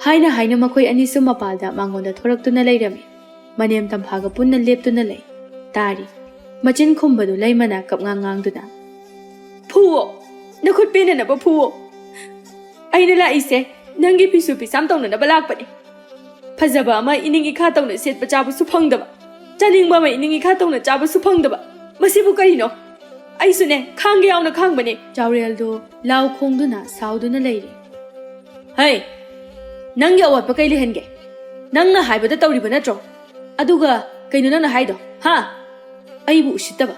ꯍꯥꯏꯅ ꯍꯥꯏꯅ ꯃꯈꯣꯏ ꯑꯅꯤꯁꯨ ꯃꯄꯥꯜꯗ ꯃꯥꯡꯒꯣꯟꯗ ꯊꯣꯔꯛꯇꯨꯅ ꯂꯩꯔꯝꯃꯤ꯫ ꯃꯅꯦꯝ ꯇꯝꯐꯥꯒ ꯄꯨꯟꯅ ꯂꯦꯞꯇꯨꯅ ꯂꯩ, ꯇꯥꯔꯤ꯫ ꯃꯆꯤꯟ ꯈꯨꯝꯕꯗꯨ ꯂꯩꯃꯅ ꯀꯞꯉꯥꯡ ꯉꯥꯡꯗꯨꯅ ꯐꯨꯋꯣ, ꯅꯈꯨꯠ ꯄꯦꯟꯅꯅꯕ ꯐꯨꯋꯣ꯫ ꯑꯩꯅ ꯂꯥꯛꯏꯁꯦ ꯅꯪꯒꯤ ꯐꯤꯁꯨ ꯐꯤꯁꯥꯝ ꯇꯧꯅꯅꯕ ꯂꯥꯛꯄꯅꯤ꯫ ꯐꯖꯕ ꯑꯃ ꯏꯅꯤꯡ ꯏꯈꯥ ꯇꯧꯅ ꯁꯦꯠꯄ ꯆꯥꯕꯁꯨ ꯐꯪꯗꯕ, ꯆꯥꯅꯤꯡꯕ ꯑꯃ ꯏꯅꯤꯡ ꯏꯈꯥ ꯇꯧꯅ ꯆꯥꯕꯁꯨ ꯐꯪꯗꯕ, ꯃꯁꯤꯕꯨ ꯀꯔꯤꯅꯣ? ꯑꯩꯁꯨꯅꯦ ꯈꯥꯡꯒꯦ ꯌꯥꯎꯅ ꯈꯥꯡꯕꯅꯦ꯫ ꯆꯥꯎꯔꯦꯜꯗꯣ ꯂꯥꯎ ꯈꯣꯡꯗꯨꯅ ꯁꯥꯎꯗꯨꯅ ꯂꯩꯔꯤ꯫ ꯍꯩ, ꯅꯪꯒꯤ ꯑꯋꯥꯠꯄ ꯀꯩ ꯂꯩꯍꯟꯒꯦ? ꯅꯪꯅ ꯍꯥꯏꯕꯗ ꯇꯧꯔꯤꯕ ꯅꯠꯇ꯭ꯔꯣ? ꯑꯗꯨꯒ ꯀꯩꯅꯣ ꯅꯪꯅ ꯍꯥꯏꯗꯣ? ꯍꯥ? ꯑꯩꯕꯨ ꯎꯁꯤꯠꯇꯕ,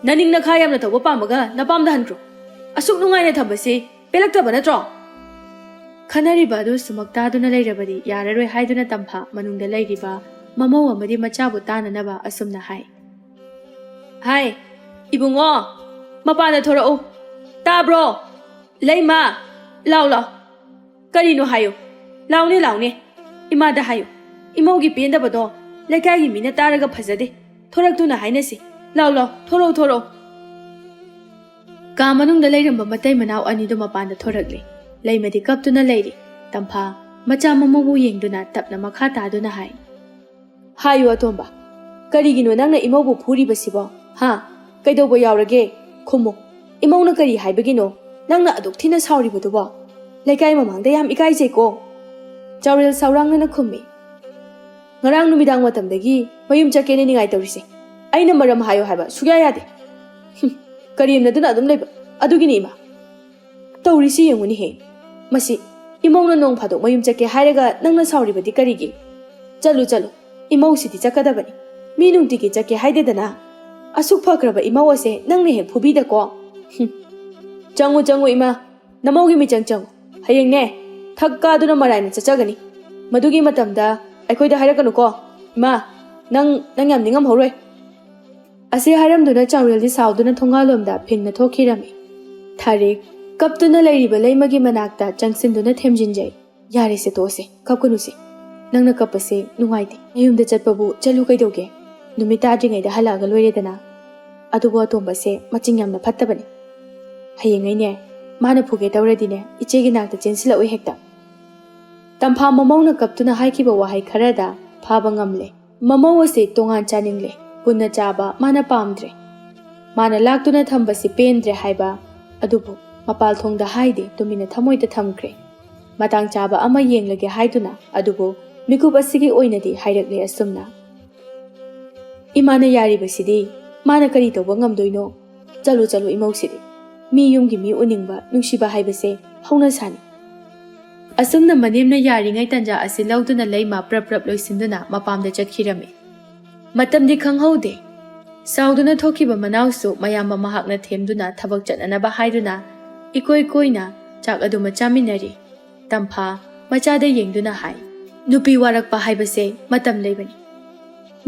ꯅꯅꯤꯡ ꯅꯈꯥ ꯌꯥꯝꯅ ꯇꯧꯕ ꯄꯥꯝꯃꯒ ꯅꯄꯥꯝꯗ ꯍꯟꯈ꯭ꯔꯣ꯫ ꯑꯁꯨꯛ ꯅꯨꯡꯉꯥꯏꯅ ꯊꯝꯕꯁꯤ ꯄꯦꯜꯂꯛꯇꯕ ꯅꯠꯇ꯭ꯔꯣ? ꯈꯟꯅꯔꯤꯕ ꯑꯗꯨ ꯁꯨꯃꯛ ꯇꯥꯗꯨꯅ ꯂꯩꯔꯕꯗꯤ ꯌꯥꯔꯔꯣꯏ ꯍꯥꯏꯗꯨꯅ ꯇꯝꯐꯥ ꯃꯅꯨꯡꯗ ꯂꯩꯔꯤꯕ ꯃꯃꯧ ꯑꯃꯗꯤ ꯃꯆꯥꯕꯨ ꯇꯥꯅꯅꯕ ꯑꯁꯨꯝꯅ ꯍꯥꯏ꯫ ꯍꯥꯏ, ꯏꯕꯨꯡꯉꯣ, ꯃꯄꯥꯟꯗ ꯊꯣꯔꯛꯎ꯫ ꯇꯥꯕ꯭ꯔꯣ? ꯂꯩꯃ, ꯂꯥꯎ ꯂꯥꯎ꯫ ꯀꯔꯤꯅꯣ ꯍꯥꯏꯌꯨ꯫ ꯂꯥꯎꯅꯦ ꯂꯥꯎꯅꯦ, ꯏꯃꯥꯗ ꯍꯥꯏꯌꯨ꯫ ꯏꯃꯧꯒꯤ ꯄꯦꯟꯗꯕꯗꯣ ꯂꯩꯀꯥꯏꯒꯤ ꯃꯤꯅ ꯇꯥꯔꯒ ꯐꯖꯗꯦ꯫ ꯊꯣꯔꯛꯇꯨꯅ ꯍꯥꯏꯅꯁꯤ꯫ ꯂꯥꯎ ꯂꯥꯎ, ꯊꯣꯔꯛꯎ ꯊꯣꯔꯛꯎ꯫ ꯀꯥ ꯃꯅꯨꯡꯗ ꯂꯩꯔꯝꯕ ꯃꯇꯩ ꯃꯅꯥꯎ ꯑꯅꯤꯗꯨ ꯃꯄꯥꯟꯗ ꯊꯣꯔꯛꯂꯦ꯫ ꯂꯩꯃꯗꯤ ꯀꯞꯇꯨꯅ ꯂꯩꯔꯤ꯫ ꯇꯝꯐꯥ ꯃꯆꯥ ꯃꯃꯧꯕꯨ ꯌꯦꯡꯗꯨꯅ ꯇꯞꯅ ꯃꯈꯥ ꯇꯥꯗꯨꯅ ꯍꯥꯏ꯫ ꯍꯥꯏꯌꯨ ꯑꯇꯣꯝꯕ, ꯀꯔꯤꯒꯤꯅꯣ ꯅꯪꯅ ꯏꯃꯧꯕꯨ ꯐꯨꯔꯤꯕꯁꯤꯕꯣ? ꯍꯥ? ꯀꯩꯗꯧꯕ ꯌꯥꯎꯔꯒꯦ? ꯈꯨꯝꯃꯨ꯫ ꯏꯃꯧꯅ ꯀꯔꯤ ꯍꯥꯏꯕꯒꯤꯅꯣ ꯅꯪꯅ ꯑꯗꯨꯛ ꯊꯤꯅ ꯁꯥꯎꯔꯤꯕꯗꯨꯕꯣ? ꯂꯩꯀꯥꯏ ꯃꯃꯥꯡꯗ ꯌꯥꯝ ꯏꯀꯥꯏꯖꯩꯀꯣ꯫ ꯆꯥꯎꯔꯦꯜ ꯁꯥꯎꯔꯥꯡꯅꯅ ꯈꯨꯝꯃꯤ꯫ ꯉꯔꯥꯡ ꯅꯨꯃꯤꯗꯥꯡ ꯃꯇꯝꯗꯒꯤ ꯃꯌꯨꯝ ꯆꯠꯀꯦꯅ ꯅꯤꯡꯉꯥꯏ ꯇꯧꯔꯤꯁꯦ꯫ ꯑꯩꯅ ꯃꯔꯝ ꯍꯥꯏꯌꯣ ꯍꯥꯏꯕ ꯁꯨꯛꯌꯥ ꯌꯥꯗꯦ꯫ ꯀꯔꯦꯝꯅꯗꯨꯅ ꯑꯗꯨꯝ ꯂꯩꯕ ꯑꯗꯨꯒꯤꯅꯤ ꯏꯃꯥ꯫ ꯇꯧꯔꯤꯁꯤ ꯌꯦꯡꯉꯨꯅꯤꯍꯦ, ꯃꯁꯤ ꯏꯃꯧꯅ ꯅꯣꯡ ꯐꯥꯗꯣꯛ ꯃꯌꯨꯝ ꯆꯠꯀꯦ ꯍꯥꯏꯔꯒ ꯅꯪꯅ ꯁꯥꯎꯔꯤꯕꯗꯤ ꯀꯔꯤꯒꯤ? ꯆꯠꯂꯨ ꯆꯠꯂꯨ, ꯏꯃꯧꯁꯤꯗꯤ ꯆꯠꯀꯗꯕꯅꯤ꯫ ꯃꯤ ꯅꯨꯡꯇꯤꯒꯤ ꯆꯠꯀꯦ ꯍꯥꯏꯗꯦꯗꯅ꯫ ꯑꯁꯨꯛ ꯐꯈ꯭ꯔꯕ ꯏꯃꯧ ꯑꯁꯦ ꯅꯪꯅ ꯍꯦꯛ ꯐꯨꯕꯤꯗꯀꯣ꯫ ꯆꯪꯉꯨ ꯆꯪꯉꯨ ꯏꯃꯥ, ꯅꯃꯧꯒꯤ ꯃꯤꯆꯪ ꯆꯪꯉꯨ꯫ ꯍꯌꯦꯡꯅꯦ ꯊꯛ ꯀꯥꯗꯨꯅ ꯃꯔꯥꯏꯅ ꯆꯠꯆꯒꯅꯤ꯫ ꯃꯗꯨꯒꯤ ꯃꯇꯝꯗ ꯑꯩꯈꯣꯏꯗ ꯍꯥꯏꯔꯛꯀꯅꯨꯀꯣ ꯏꯃꯥ, ꯅꯪ ꯌꯥꯝ ꯅꯤꯡꯉꯝꯍꯧꯔꯣꯏ꯫ ꯑꯁꯤ ꯍꯥꯏꯔꯝꯗꯨꯅ ꯆꯥꯎꯔꯦꯜꯗꯤ ꯁꯥꯎꯗꯨꯅ ꯊꯣꯡꯒꯥꯜꯂꯣꯝꯗ ꯐꯤꯡꯅ ꯊꯣꯛꯈꯤꯔꯝꯃꯤ꯫ ꯊꯥꯔꯤꯛ ꯀꯞꯇꯨꯅ ꯂꯩꯔꯤꯕ ꯂꯩꯃꯒꯤ ꯃꯅꯥꯛꯇ ꯆꯪꯁꯤꯟꯗꯨꯅ ꯊꯦꯝꯖꯤꯟꯖꯩ꯫ ꯌꯥꯔꯦꯁꯦ ꯇꯣꯛꯑꯁꯦ, ꯀꯞꯀꯅꯨꯁꯦ꯫ ꯅꯪꯅ ꯀꯞꯄꯁꯦ ꯅꯨꯡꯉꯥꯏꯇꯦ꯫ ꯅꯌꯨꯝꯗ ꯆꯠꯄꯕꯨ ꯆꯠꯂꯨ ꯀꯩꯗꯧꯒꯦ? ꯅꯨꯃꯤꯠ ꯇꯥꯗ꯭ꯔꯤꯉꯩꯗ ꯍꯜꯂꯛꯑꯒ ꯂꯣꯏꯔꯦꯗꯅ꯫ ꯑꯗꯨꯕꯨ ꯑꯇꯣꯝꯕꯁꯦ ꯃꯆꯤꯡ ꯌꯥꯝꯅ ꯐꯠꯇꯕꯅꯤ꯫ ꯍꯌꯦꯡꯉꯩꯅꯦ ꯃꯥꯅ ꯐꯨꯒꯦ ꯇꯧꯔꯗꯤꯅꯦ ꯏꯆꯦꯒꯤ ꯅꯥꯛꯇ ꯆꯦꯟꯁꯤꯜꯂꯛꯎ ꯍꯦꯛꯇ꯫ ꯇꯝꯐꯥ ꯃꯃꯧꯅ ꯀꯞꯇꯨꯅ ꯍꯥꯏꯈꯤꯕ ꯋꯥꯍꯩ ꯈꯔꯗ ꯐꯥꯕ ꯉꯝꯂꯦ꯫ ꯃꯃꯧ ꯑꯁꯤ ꯇꯣꯉꯥꯟ ꯆꯥꯅꯤꯡꯂꯦ, ꯄꯨꯟꯅ ꯆꯥꯕ ꯃꯥꯅ ꯄꯥꯝꯗ꯭ꯔꯦ꯫ ꯃꯥꯅ ꯂꯥꯛꯇꯨꯅ ꯊꯝꯕꯁꯤ ꯄꯦꯟꯗ꯭ꯔꯦ ꯍꯥꯏꯕ ꯑꯗꯨꯕꯨ ꯃꯄꯥꯜꯊꯣꯡꯗ ꯍꯥꯏꯗꯦ, ꯇꯨꯃꯤꯟꯅ ꯊꯃꯣꯏꯗ ꯊꯝꯈ꯭ꯔꯦ꯫ ꯃꯇꯥꯡ ꯆꯥꯕ ꯑꯃ ꯌꯦꯡꯂꯒꯦ ꯍꯥꯏꯗꯨꯅ ꯑꯗꯨꯕꯨ ꯃꯤꯀꯨꯞ ꯑꯁꯤꯒꯤ ꯑꯣꯏꯅꯗꯤ ꯍꯥꯏꯔꯛꯂꯦ ꯑꯁꯨꯝꯅ꯫ ꯏꯃꯥꯅ ꯌꯥꯔꯤꯕꯁꯤꯗꯤ ꯃꯥꯅ ꯀꯔꯤ ꯇꯧꯕ ꯉꯝꯗꯣꯏꯅꯣ? ꯆꯠꯂꯨ ꯆꯠꯂꯨ ꯏꯃꯧꯁꯤꯗꯤ꯫ ꯃꯤ ꯌꯨꯝꯒꯤ ꯃꯤ ꯎꯅꯤꯡꯕ, ꯅꯨꯡꯁꯤꯕ ꯍꯥꯏꯕꯁꯦ ꯍꯧꯅꯁꯥꯅꯤ꯫ ꯑꯁꯨꯝꯅ ꯃꯅꯦꯝꯅ ꯌꯥꯔꯤꯉꯩ ꯇꯟꯖꯥ ꯑꯁꯤ ꯂꯧꯗꯨꯅ ꯂꯩꯃ ꯄ꯭ꯔꯞ ꯄ꯭ꯔꯞ ꯂꯣꯏꯁꯤꯟꯗꯨꯅ ꯃꯄꯥꯝꯗ ꯆꯠꯈꯤꯔꯝꯃꯤ꯫ ꯃꯇꯝꯗꯤ ꯈꯪꯍꯧꯗꯦ꯫ ꯁꯥꯎꯗꯨꯅ ꯊꯣꯛꯈꯤꯕ ꯃꯅꯥꯎꯁꯨ ꯃꯌꯥꯝꯕ ꯃꯍꯥꯛꯅ ꯊꯦꯝꯗꯨꯅ ꯊꯕꯛ ꯆꯠꯅꯅꯕ ꯍꯥꯏꯗꯨꯅ ꯏꯀꯣꯏ ꯀꯣꯏꯅ ꯆꯥꯛ ꯑꯗꯨꯃ ꯆꯥꯃꯤꯟꯅꯔꯤ꯫ ꯇꯝꯐꯥ ꯃꯆꯥꯗ ꯌꯦꯡꯗꯨꯅ ꯍꯥꯏ꯫ ꯅꯨꯄꯤ ꯋꯥꯔꯛꯄ ꯍꯥꯏꯕꯁꯦ ꯃꯇꯝ ꯂꯩꯕꯅꯤ꯫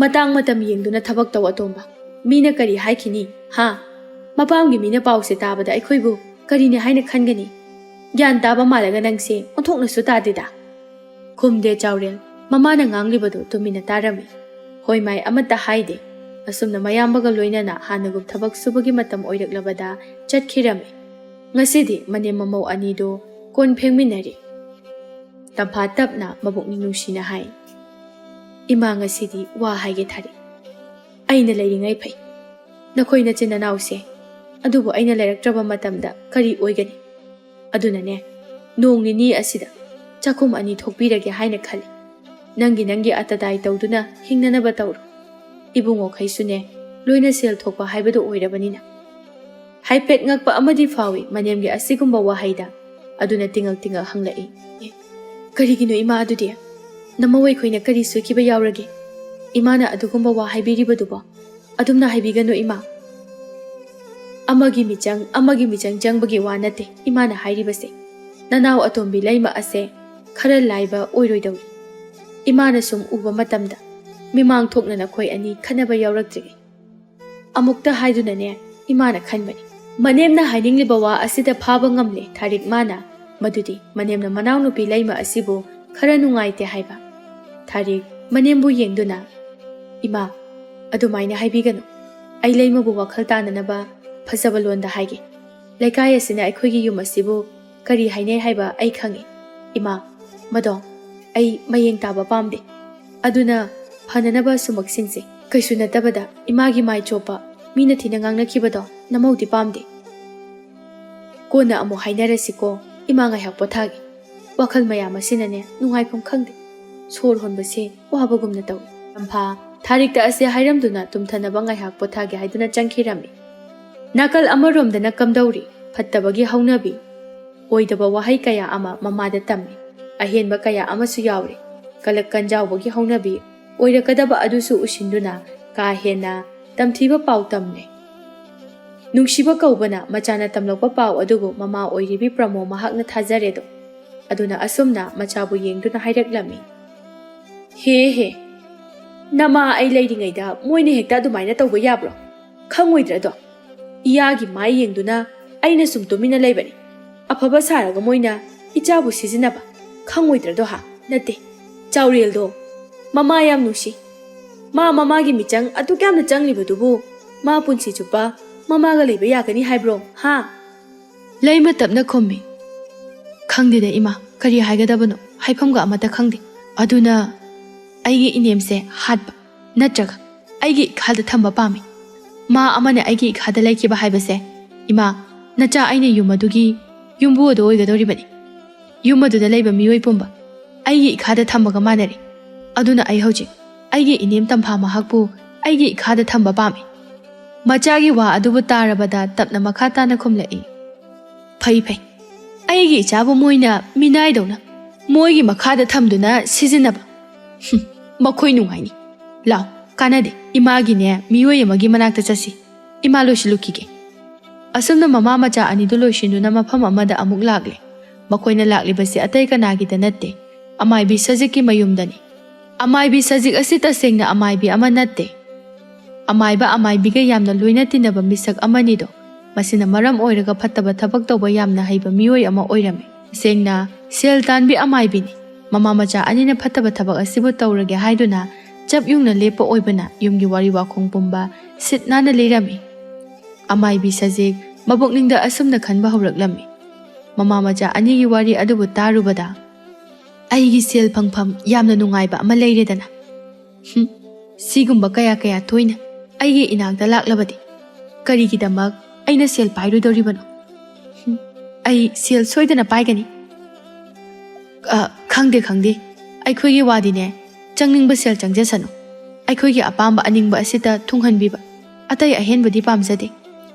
ꯃꯇꯥꯡ ꯃꯇꯝ ꯌꯦꯡꯗꯨꯅ ꯊꯕꯛ ꯇꯧ ꯑꯇꯣꯝꯕ꯫ ꯃꯤꯅ ꯀꯔꯤ ꯍꯥꯏꯈꯤꯅꯤ? ꯍꯥ? ꯃꯄꯥꯝꯒꯤ ꯃꯤꯅ ꯄꯥꯎꯁꯦ ꯇꯥꯕꯗ ꯑꯩꯈꯣꯏꯕꯨ ꯀꯔꯤꯅꯤ ꯍꯥꯏꯅ ꯈꯟꯒꯅꯤ? ꯒ꯭ꯌꯥꯟ ꯇꯥꯕ ꯃꯥꯜꯂꯒ ꯅꯪꯁꯦ ꯑꯣꯟꯊꯣꯛꯅꯁꯨ ꯇꯥꯗꯦꯗ꯫ ꯈꯨꯝꯗꯦ ꯆꯥꯎꯔꯦꯜ꯫ ꯃꯃꯥꯅ ꯉꯥꯡꯂꯤꯕꯗꯨ ꯇꯨꯃꯤꯟꯅ ꯇꯥꯔꯝꯃꯤ꯫ ꯍꯣꯏ ꯃꯥꯏ ꯑꯃꯠꯇ ꯍꯥꯏꯗꯦ꯫ ꯑꯁꯨꯝꯅ ꯃꯌꯥꯝꯕꯒ ꯂꯣꯏꯅꯅ ꯍꯥꯟꯅꯒꯨꯝ ꯊꯕꯛ ꯁꯨꯕꯒꯤ ꯃꯇꯝ ꯑꯣꯏꯔꯛꯂꯕꯗ ꯆꯠꯈꯤꯔꯝꯃꯤ꯫ ꯉꯁꯤꯗꯤ ꯃꯅꯦꯝ ꯃꯃꯧ ꯑꯅꯤꯗꯨ ꯀꯣꯟ ꯐꯦꯡꯃꯤꯟꯅꯔꯤ꯫ ꯇꯝꯐꯥ ꯇꯞꯅ ꯃꯕꯨꯛꯅꯤꯡ ꯅꯨꯡꯁꯤꯅ ꯍꯥꯏ꯫ ꯏꯃꯥ, ꯉꯁꯤꯗꯤ ꯋꯥ ꯍꯥꯏꯒꯦ ꯊꯥꯔꯤꯛ꯫ ꯑꯩꯅ ꯂꯩꯔꯤꯉꯩ ꯐꯩ, ꯅꯈꯣꯏ ꯅꯆꯤꯟ ꯅꯅꯥꯎꯁꯦ꯫ ꯑꯗꯨꯕꯨ ꯑꯩꯅ ꯂꯩꯔꯛꯇ꯭ꯔꯕ ꯃꯇꯝꯗ ꯀꯔꯤ ꯑꯣꯏꯒꯅꯤ? ꯑꯗꯨꯅꯅꯦ ꯅꯣꯡ ꯅꯤꯅꯤ ꯑꯁꯤꯗ ꯆꯥꯛꯈꯨꯝ ꯑꯅꯤ ꯊꯣꯛꯄꯤꯔꯒꯦ ꯍꯥꯏꯅ ꯈꯜꯂꯤ꯫ ꯅꯪꯒꯤ ꯑꯇꯗꯥꯏ ꯇꯧꯗꯨꯅ ꯍꯤꯡꯅꯅꯕ ꯇꯧꯔꯣ꯫ ꯏꯕꯨꯡꯉꯣꯈꯩꯁꯨꯅꯦ ꯂꯣꯏꯅ ꯁꯦꯜ ꯊꯣꯛꯄ ꯍꯥꯏꯕꯗꯨ ꯑꯣꯏꯔꯕꯅꯤꯅ꯫ ꯍꯥꯏꯐꯦꯠ ꯉꯛꯄ ꯑꯃꯗꯤ ꯐꯥꯎꯏ ꯃꯅꯦꯝꯒꯤ ꯑꯁꯤꯒꯨꯝꯕ ꯋꯥꯍꯩꯗ꯫ ꯑꯗꯨꯅ ꯇꯤꯡꯉꯛ ꯇꯤꯡꯉꯛ ꯍꯪꯂꯛꯏ꯫ ꯀꯔꯤꯒꯤꯅꯣ ꯏꯃꯥ ꯑꯗꯨꯗꯤ? ꯅꯃꯧ ꯑꯩꯈꯣꯏꯅ ꯀꯔꯤ ꯁꯣꯏꯈꯤꯕ ꯌꯥꯎꯔꯒꯦ? ꯏꯃꯥꯅ ꯑꯗꯨꯒꯨꯝꯕ ꯋꯥ ꯍꯥꯏꯕꯤꯔꯤꯕꯗꯨꯕꯣ? ꯑꯗꯨꯝꯅ ꯍꯥꯏꯕꯤꯒꯅꯨ ꯏꯃꯥ꯫ ꯑꯃꯒꯤ ꯃꯤꯆꯪ ꯆꯪꯕꯒꯤ ꯋꯥ ꯅꯠꯇꯦ ꯏꯃꯥꯅ ꯍꯥꯏꯔꯤꯕꯁꯦ꯫ ꯅꯅꯥꯎ ꯑꯇꯣꯝꯕꯤ ꯂꯩꯃ ꯑꯁꯦ ꯈꯔ ꯂꯥꯏꯕ ꯑꯣꯏꯔꯣꯏꯗꯧꯔꯤ꯫ ꯏꯃꯥꯅ ꯁꯨꯝ ꯎꯕ ꯃꯇꯝꯗ ꯃꯤꯃꯥꯡ ꯊꯣꯛꯅ ꯅꯈꯣꯏ ꯑꯅꯤ ꯈꯟꯅꯕ ꯌꯥꯎꯔꯛꯇ꯭ꯔꯤꯉꯩ ꯑꯃꯨꯛꯇ ꯍꯥꯏꯗꯨꯅꯅꯦ ꯏꯃꯥꯅ ꯈꯟꯕꯅꯤ꯫ ꯃꯅꯦꯝꯅ ꯍꯥꯏꯅꯤꯡꯂꯤꯕ ꯋꯥ ꯑꯁꯤꯗ ꯐꯥꯕ ꯉꯝꯂꯦ ꯊꯥꯔꯤꯛ ꯃꯥꯅ, ꯃꯗꯨꯗꯤ ꯃꯅꯦꯝꯅ ꯃꯅꯥꯎꯅꯨꯄꯤ ꯂꯩꯃ ꯑꯁꯤꯕꯨ ꯈꯔ ꯅꯨꯡꯉꯥꯏꯇꯦ ꯍꯥꯏꯕ꯫ ꯊꯥꯔꯤꯛ ꯃꯅꯦꯝꯕꯨ ꯌꯦꯡꯗꯨꯅ, ꯏꯃꯥ, ꯑꯗꯨꯃꯥꯏꯅ ꯍꯥꯏꯕꯤꯒꯅꯨ꯫ ꯑꯩ ꯂꯩꯃꯕꯨ ꯋꯥꯈꯜ ꯇꯥꯅꯅꯕ ꯐꯖꯕ ꯂꯣꯟꯗ ꯍꯥꯏꯒꯦ꯫ ꯂꯩꯀꯥꯏ ꯑꯁꯤꯅ ꯑꯩꯈꯣꯏꯒꯤ ꯌꯨꯝ ꯑꯁꯤꯕꯨ ꯀꯔꯤ ꯍꯥꯏꯅꯩ ꯍꯥꯏꯕ ꯑꯩ ꯈꯪꯉꯤ꯫ ꯏꯃꯥ, ꯃꯗꯣ ꯑꯩ ꯃꯌꯦꯡ ꯇꯥꯕ ꯄꯥꯝꯗꯦ꯫ ꯑꯗꯨꯅ ꯐꯅꯅꯕ ꯁꯨꯃꯛ ꯁꯤꯟꯁꯦ꯫ ꯀꯩꯁꯨ ꯅꯠꯇꯕꯗ ꯏꯃꯥꯒꯤ ꯃꯥꯏ ꯆꯣꯞꯄ, ꯃꯤꯅ ꯊꯤꯅ ꯉꯥꯡꯅꯈꯤꯕꯗꯣ ꯅꯃꯧꯗꯤ ꯄꯥꯝꯗꯦ꯫ ꯀꯣꯟꯅ ꯑꯃꯨꯛ ꯍꯥꯏꯅꯔꯁꯤꯀꯣ꯫ ꯏꯃꯥ ꯉꯥꯏꯍꯥꯛ ꯄꯣꯊꯥꯒꯦ꯫ ꯋꯥꯈꯜ ꯃꯌꯥꯝ ꯑꯁꯤꯅꯅꯦ ꯅꯨꯡꯉꯥꯏꯐꯝ ꯈꯪꯗꯦ꯫ ꯁꯣꯔ ꯍꯣꯟꯕꯁꯦ ꯋꯥꯕꯒꯨꯝꯅ ꯇꯧꯏ꯫ ꯇꯝꯐꯥ ꯊꯥꯔꯤꯛꯇ ꯑꯁꯦ ꯍꯥꯏꯔꯝꯗꯨꯅ ꯇꯨꯝꯊꯅꯕ ꯉꯥꯏꯍꯥꯛ ꯄꯣꯊꯥꯒꯦ ꯍꯥꯏꯗꯨꯅ ꯆꯪꯈꯤꯔꯝꯃꯤ꯫ ꯅꯥꯀꯜ ꯑꯃꯔꯣꯝꯗꯅ ꯀꯝꯗꯧꯔꯤ ꯐꯠꯇꯕꯒꯤ ꯍꯧꯅꯕꯤ ꯑꯣꯏꯗꯕ ꯋꯥꯍꯩ ꯀꯌꯥ ꯑꯃ ꯃꯃꯥꯗ ꯇꯝꯃꯤ꯫ ꯑꯍꯦꯟꯕ ꯀꯌꯥ ꯑꯃꯁꯨ ꯌꯥꯎꯔꯤ꯫ ꯀꯂꯛ ꯀꯟꯖꯥꯎꯕꯒꯤ ꯍꯧꯅꯕꯤ ꯑꯣꯏꯔꯛꯀꯗꯕ ꯑꯗꯨꯁꯨ ꯎꯁꯤꯟꯗꯨꯅ ꯀꯥ ꯍꯦꯟꯅ ꯇꯝꯊꯤꯕ ꯄꯥꯎ ꯇꯝꯂꯦ꯫ ꯅꯨꯡꯁꯤꯕ ꯀꯧꯕꯅ ꯃꯆꯥꯅ ꯇꯝꯂꯛꯄ ꯄꯥꯎ ꯑꯗꯨꯕꯨ ꯃꯃꯥ ꯑꯣꯏꯔꯤꯕꯤ ꯄ꯭ꯔꯃꯣ ꯃꯍꯥꯛꯅ ꯊꯥꯖꯔꯦꯗꯣ꯫ ꯑꯗꯨꯅ ꯑꯁꯨꯝꯅ ꯃꯆꯥꯕꯨ ꯌꯦꯡꯗꯨꯅ ꯍꯥꯏꯔꯛꯂꯝꯃꯤ꯫ ꯍꯦ ꯅꯃꯥ ꯑꯩ ꯂꯩꯔꯤꯉꯩꯗ ꯃꯣꯏꯅ ꯍꯦꯛꯇ ꯑꯗꯨꯃꯥꯏꯅ ꯇꯧꯕ ꯌꯥꯕ꯭ꯔꯣ? ꯈꯪꯉꯣꯏꯗ꯭ꯔꯗꯣ? ꯏꯌꯥꯒꯤ ꯃꯥꯏ ꯌꯦꯡꯗꯨꯅ ꯑꯩꯅ ꯁꯨꯝ ꯇꯨꯃꯤꯟꯅ ꯂꯩꯕꯅꯤ꯫ ꯑꯐꯕ ꯁꯥꯔꯒ ꯃꯣꯏꯅ ꯏꯆꯥꯕꯨ ꯁꯤꯖꯤꯟꯅꯕ ꯈꯪꯉꯣꯏꯗ꯭ꯔꯗꯣ ꯍꯥ? ꯅꯠꯇꯦ, ꯆꯥꯎꯔꯦꯜꯗꯣ ꯃꯃꯥ ꯌꯥꯝ ꯅꯨꯡꯁꯤ꯫ ꯃꯃꯥꯒꯤ ꯃꯤꯆꯪ ꯑꯗꯨꯛ ꯌꯥꯝꯅ ꯆꯪꯂꯤꯕꯗꯨꯕꯨ ꯃꯥ ꯄꯨꯟꯁꯤ ꯆꯨꯞꯄ ꯃꯃꯥꯒ ꯂꯩꯕ ꯌꯥꯒꯅꯤ ꯍꯥꯏꯕ꯭ꯔꯣ ꯍꯥ? ꯂꯩꯃ ꯇꯞꯅ ꯈꯨꯝꯃꯤ꯫ ꯈꯪꯗꯦꯗ ꯏꯃꯥ, ꯀꯔꯤ ꯍꯥꯏꯒꯗꯕꯅꯣ ꯍꯥꯏꯐꯝꯒ ꯑꯃꯠꯇ ꯈꯪꯗꯦ꯫ ꯑꯗꯨꯅ ꯑꯩꯒꯤ ꯏꯅꯦꯝꯁꯦ ꯍꯥꯠꯄ ꯅꯠꯇ꯭ꯔꯒ ꯑꯩꯒꯤ ꯏꯈꯥꯗ ꯊꯝꯕ ꯄꯥꯝꯃꯤ꯫ ꯃꯥ ꯑꯃꯅ ꯑꯩꯒꯤ ꯏꯈꯥꯗ ꯂꯩꯈꯤꯕ ꯍꯥꯏꯕꯁꯦ ꯏꯃꯥ, ꯅꯆꯥ ꯑꯩꯅ ꯌꯨꯝ ꯑꯗꯨꯒꯤ ꯌꯨꯝꯕꯨ ꯑꯗꯨ ꯑꯣꯏꯒꯗꯧꯔꯤꯕꯅꯤ꯫ ꯌꯨꯝ ꯑꯗꯨꯗ ꯂꯩꯕ ꯃꯤꯑꯣꯏ ꯄꯨꯝꯕ ꯑꯩꯒꯤ ꯏꯈꯥꯗ ꯊꯝꯕꯒ ꯃꯥꯟꯅꯔꯤ꯫ ꯑꯗꯨꯅ ꯑꯩ ꯍꯧꯖꯤꯛ ꯑꯩꯒꯤ ꯏꯅꯦꯝ ꯇꯝꯐꯥ ꯃꯍꯥꯛꯄꯨ ꯑꯩꯒꯤ ꯏꯈꯥꯗ ꯊꯝꯕ ꯄꯥꯝꯃꯤ꯫ ꯃꯆꯥꯒꯤ ꯋꯥ ꯑꯗꯨꯕꯨ ꯇꯥꯔꯕꯗ ꯇꯞꯅ ꯃꯈꯥ ꯇꯥꯅ ꯈꯨꯝꯂꯛꯏ꯫ ꯐꯩ ꯑꯩꯒꯤ ꯏꯆꯥꯕꯨ ꯃꯣꯏꯅ ꯃꯤꯅꯥꯏꯗꯧꯅ ꯃꯣꯏꯒꯤ ꯃꯈꯥꯗ ꯊꯝꯗꯨꯅ ꯁꯤꯖꯤꯟꯅꯕ ꯃꯈꯣꯏ ꯅꯨꯡꯉꯥꯏꯅꯤ꯫ ꯂꯥꯎ, ꯀꯥꯟꯅꯗꯦ, ꯏꯃꯥꯒꯤꯅꯦ ꯃꯤꯑꯣꯏ ꯑꯃꯒꯤ ꯃꯅꯥꯛꯇ ꯆꯠꯁꯤ꯫ ꯏꯃꯥ ꯂꯣꯏꯁꯤꯜꯂꯨꯈꯤꯒꯦ꯫ ꯑꯁꯨꯝꯅ ꯃꯃꯥ ꯃꯆꯥ ꯑꯅꯤꯗꯨ ꯂꯣꯏꯁꯤꯟꯗꯨꯅ ꯃꯐꯝ ꯑꯃꯗ ꯑꯃꯨꯛ ꯂꯥꯛꯂꯦ꯫ ꯃꯈꯣꯏꯅ ꯂꯥꯛꯂꯤꯕꯁꯤ ꯑꯇꯩ ꯀꯅꯥꯒꯤꯗ ꯅꯠꯇꯦ, ꯑꯃꯥꯏꯕꯤ ꯁꯖꯤꯛꯀꯤ ꯃꯌꯨꯝꯗꯅꯤ꯫ ꯑꯃꯥꯏꯕꯤ ꯁꯖꯤꯛ ꯑꯁꯤ ꯇꯁꯦꯡꯅ ꯑꯃꯥꯏꯕꯤ ꯑꯃ ꯅꯠꯇꯦ꯫ ꯑꯃꯥꯏꯕꯤꯒ ꯌꯥꯝꯅ ꯂꯣꯏꯅ ꯇꯤꯟꯅꯕ ꯃꯤꯁꯛ ꯑꯃꯅꯤꯗꯣ꯫ ꯃꯁꯤꯅ ꯃꯔꯝ ꯑꯣꯏꯔꯒ ꯐꯠꯇꯕ ꯊꯕꯛ ꯇꯧꯕ ꯌꯥꯝꯅ ꯍꯩꯕ ꯃꯤꯑꯣꯏ ꯑꯃ ꯑꯣꯏꯔꯝꯃꯤ꯫ ꯇꯁꯦꯡꯅ ꯁꯦꯜ ꯇꯥꯟꯕꯤ ꯑꯃꯥꯏꯕꯤꯅꯤ꯫ ꯃꯃꯥ ꯃꯆꯥ ꯑꯅꯤꯅ ꯐꯠꯇꯕ ꯊꯕꯛ ꯑꯁꯤꯕꯨ ꯇꯧꯔꯒꯦ ꯍꯥꯏꯗꯨꯅ ꯆꯞ ꯌꯨꯡꯅ ꯂꯦꯞꯄ ꯑꯣꯏꯕꯅ ꯌꯨꯝꯒꯤ ꯋꯥꯔꯤ ꯋꯥꯈꯣꯡ ꯄꯨꯝꯕ ꯁꯤꯠ ꯅꯥꯟꯅ ꯂꯩꯔꯝꯃꯤ꯫ ꯑꯃꯥꯏꯕꯤ ꯁꯖꯤꯛ ꯃꯕꯨꯛꯅꯤꯡꯗ ꯑꯁꯨꯝꯅ ꯈꯟꯕ ꯍꯧꯔꯛꯂꯝꯃꯤ꯫ ꯃꯃꯥ ꯃꯆꯥ ꯑꯅꯤꯒꯤ ꯋꯥꯔꯤ ꯑꯗꯨꯕꯨ ꯇꯥꯔꯨꯕꯗ ꯑꯩꯒꯤ ꯁꯦꯜ ꯐꯪꯐꯝ ꯌꯥꯝꯅ ꯅꯨꯡꯉꯥꯏꯕ ꯑꯃ ꯂꯩꯔꯦꯗꯅ꯫ ꯁꯤꯒꯨꯝꯕ ꯀꯌꯥ ꯇꯣꯏꯅ ꯑꯩꯒꯤ ꯏꯅꯥꯛꯇ ꯂꯥꯛꯂꯕꯗꯤ ꯀꯔꯤꯒꯤꯗꯃꯛ ꯑꯩꯅ ꯁꯦꯜ ꯄꯥꯏꯔꯣꯏꯗꯧꯔꯤꯕꯅꯣ? ꯑꯩ ꯁꯦꯜ ꯁꯣꯏꯗꯅ ꯄꯥꯏꯒꯅꯤ꯫ ꯈꯪꯗꯦ, ꯑꯩꯈꯣꯏꯒꯤ ꯋꯥꯗꯤꯅꯦ, ꯆꯪꯅꯤꯡꯕ ꯁꯦꯜ ꯆꯪꯖꯁꯅꯨ꯫ ꯑꯩꯈꯣꯏꯒꯤ ꯑꯄꯥꯝꯕ ꯑꯅꯤꯡꯕ ꯑꯁꯤꯗ ꯊꯨꯡꯍꯟꯕꯤꯕ, ꯑꯇꯩ ꯑꯍꯦꯟꯕꯗꯤ ꯄꯥꯝꯖꯗꯦ꯫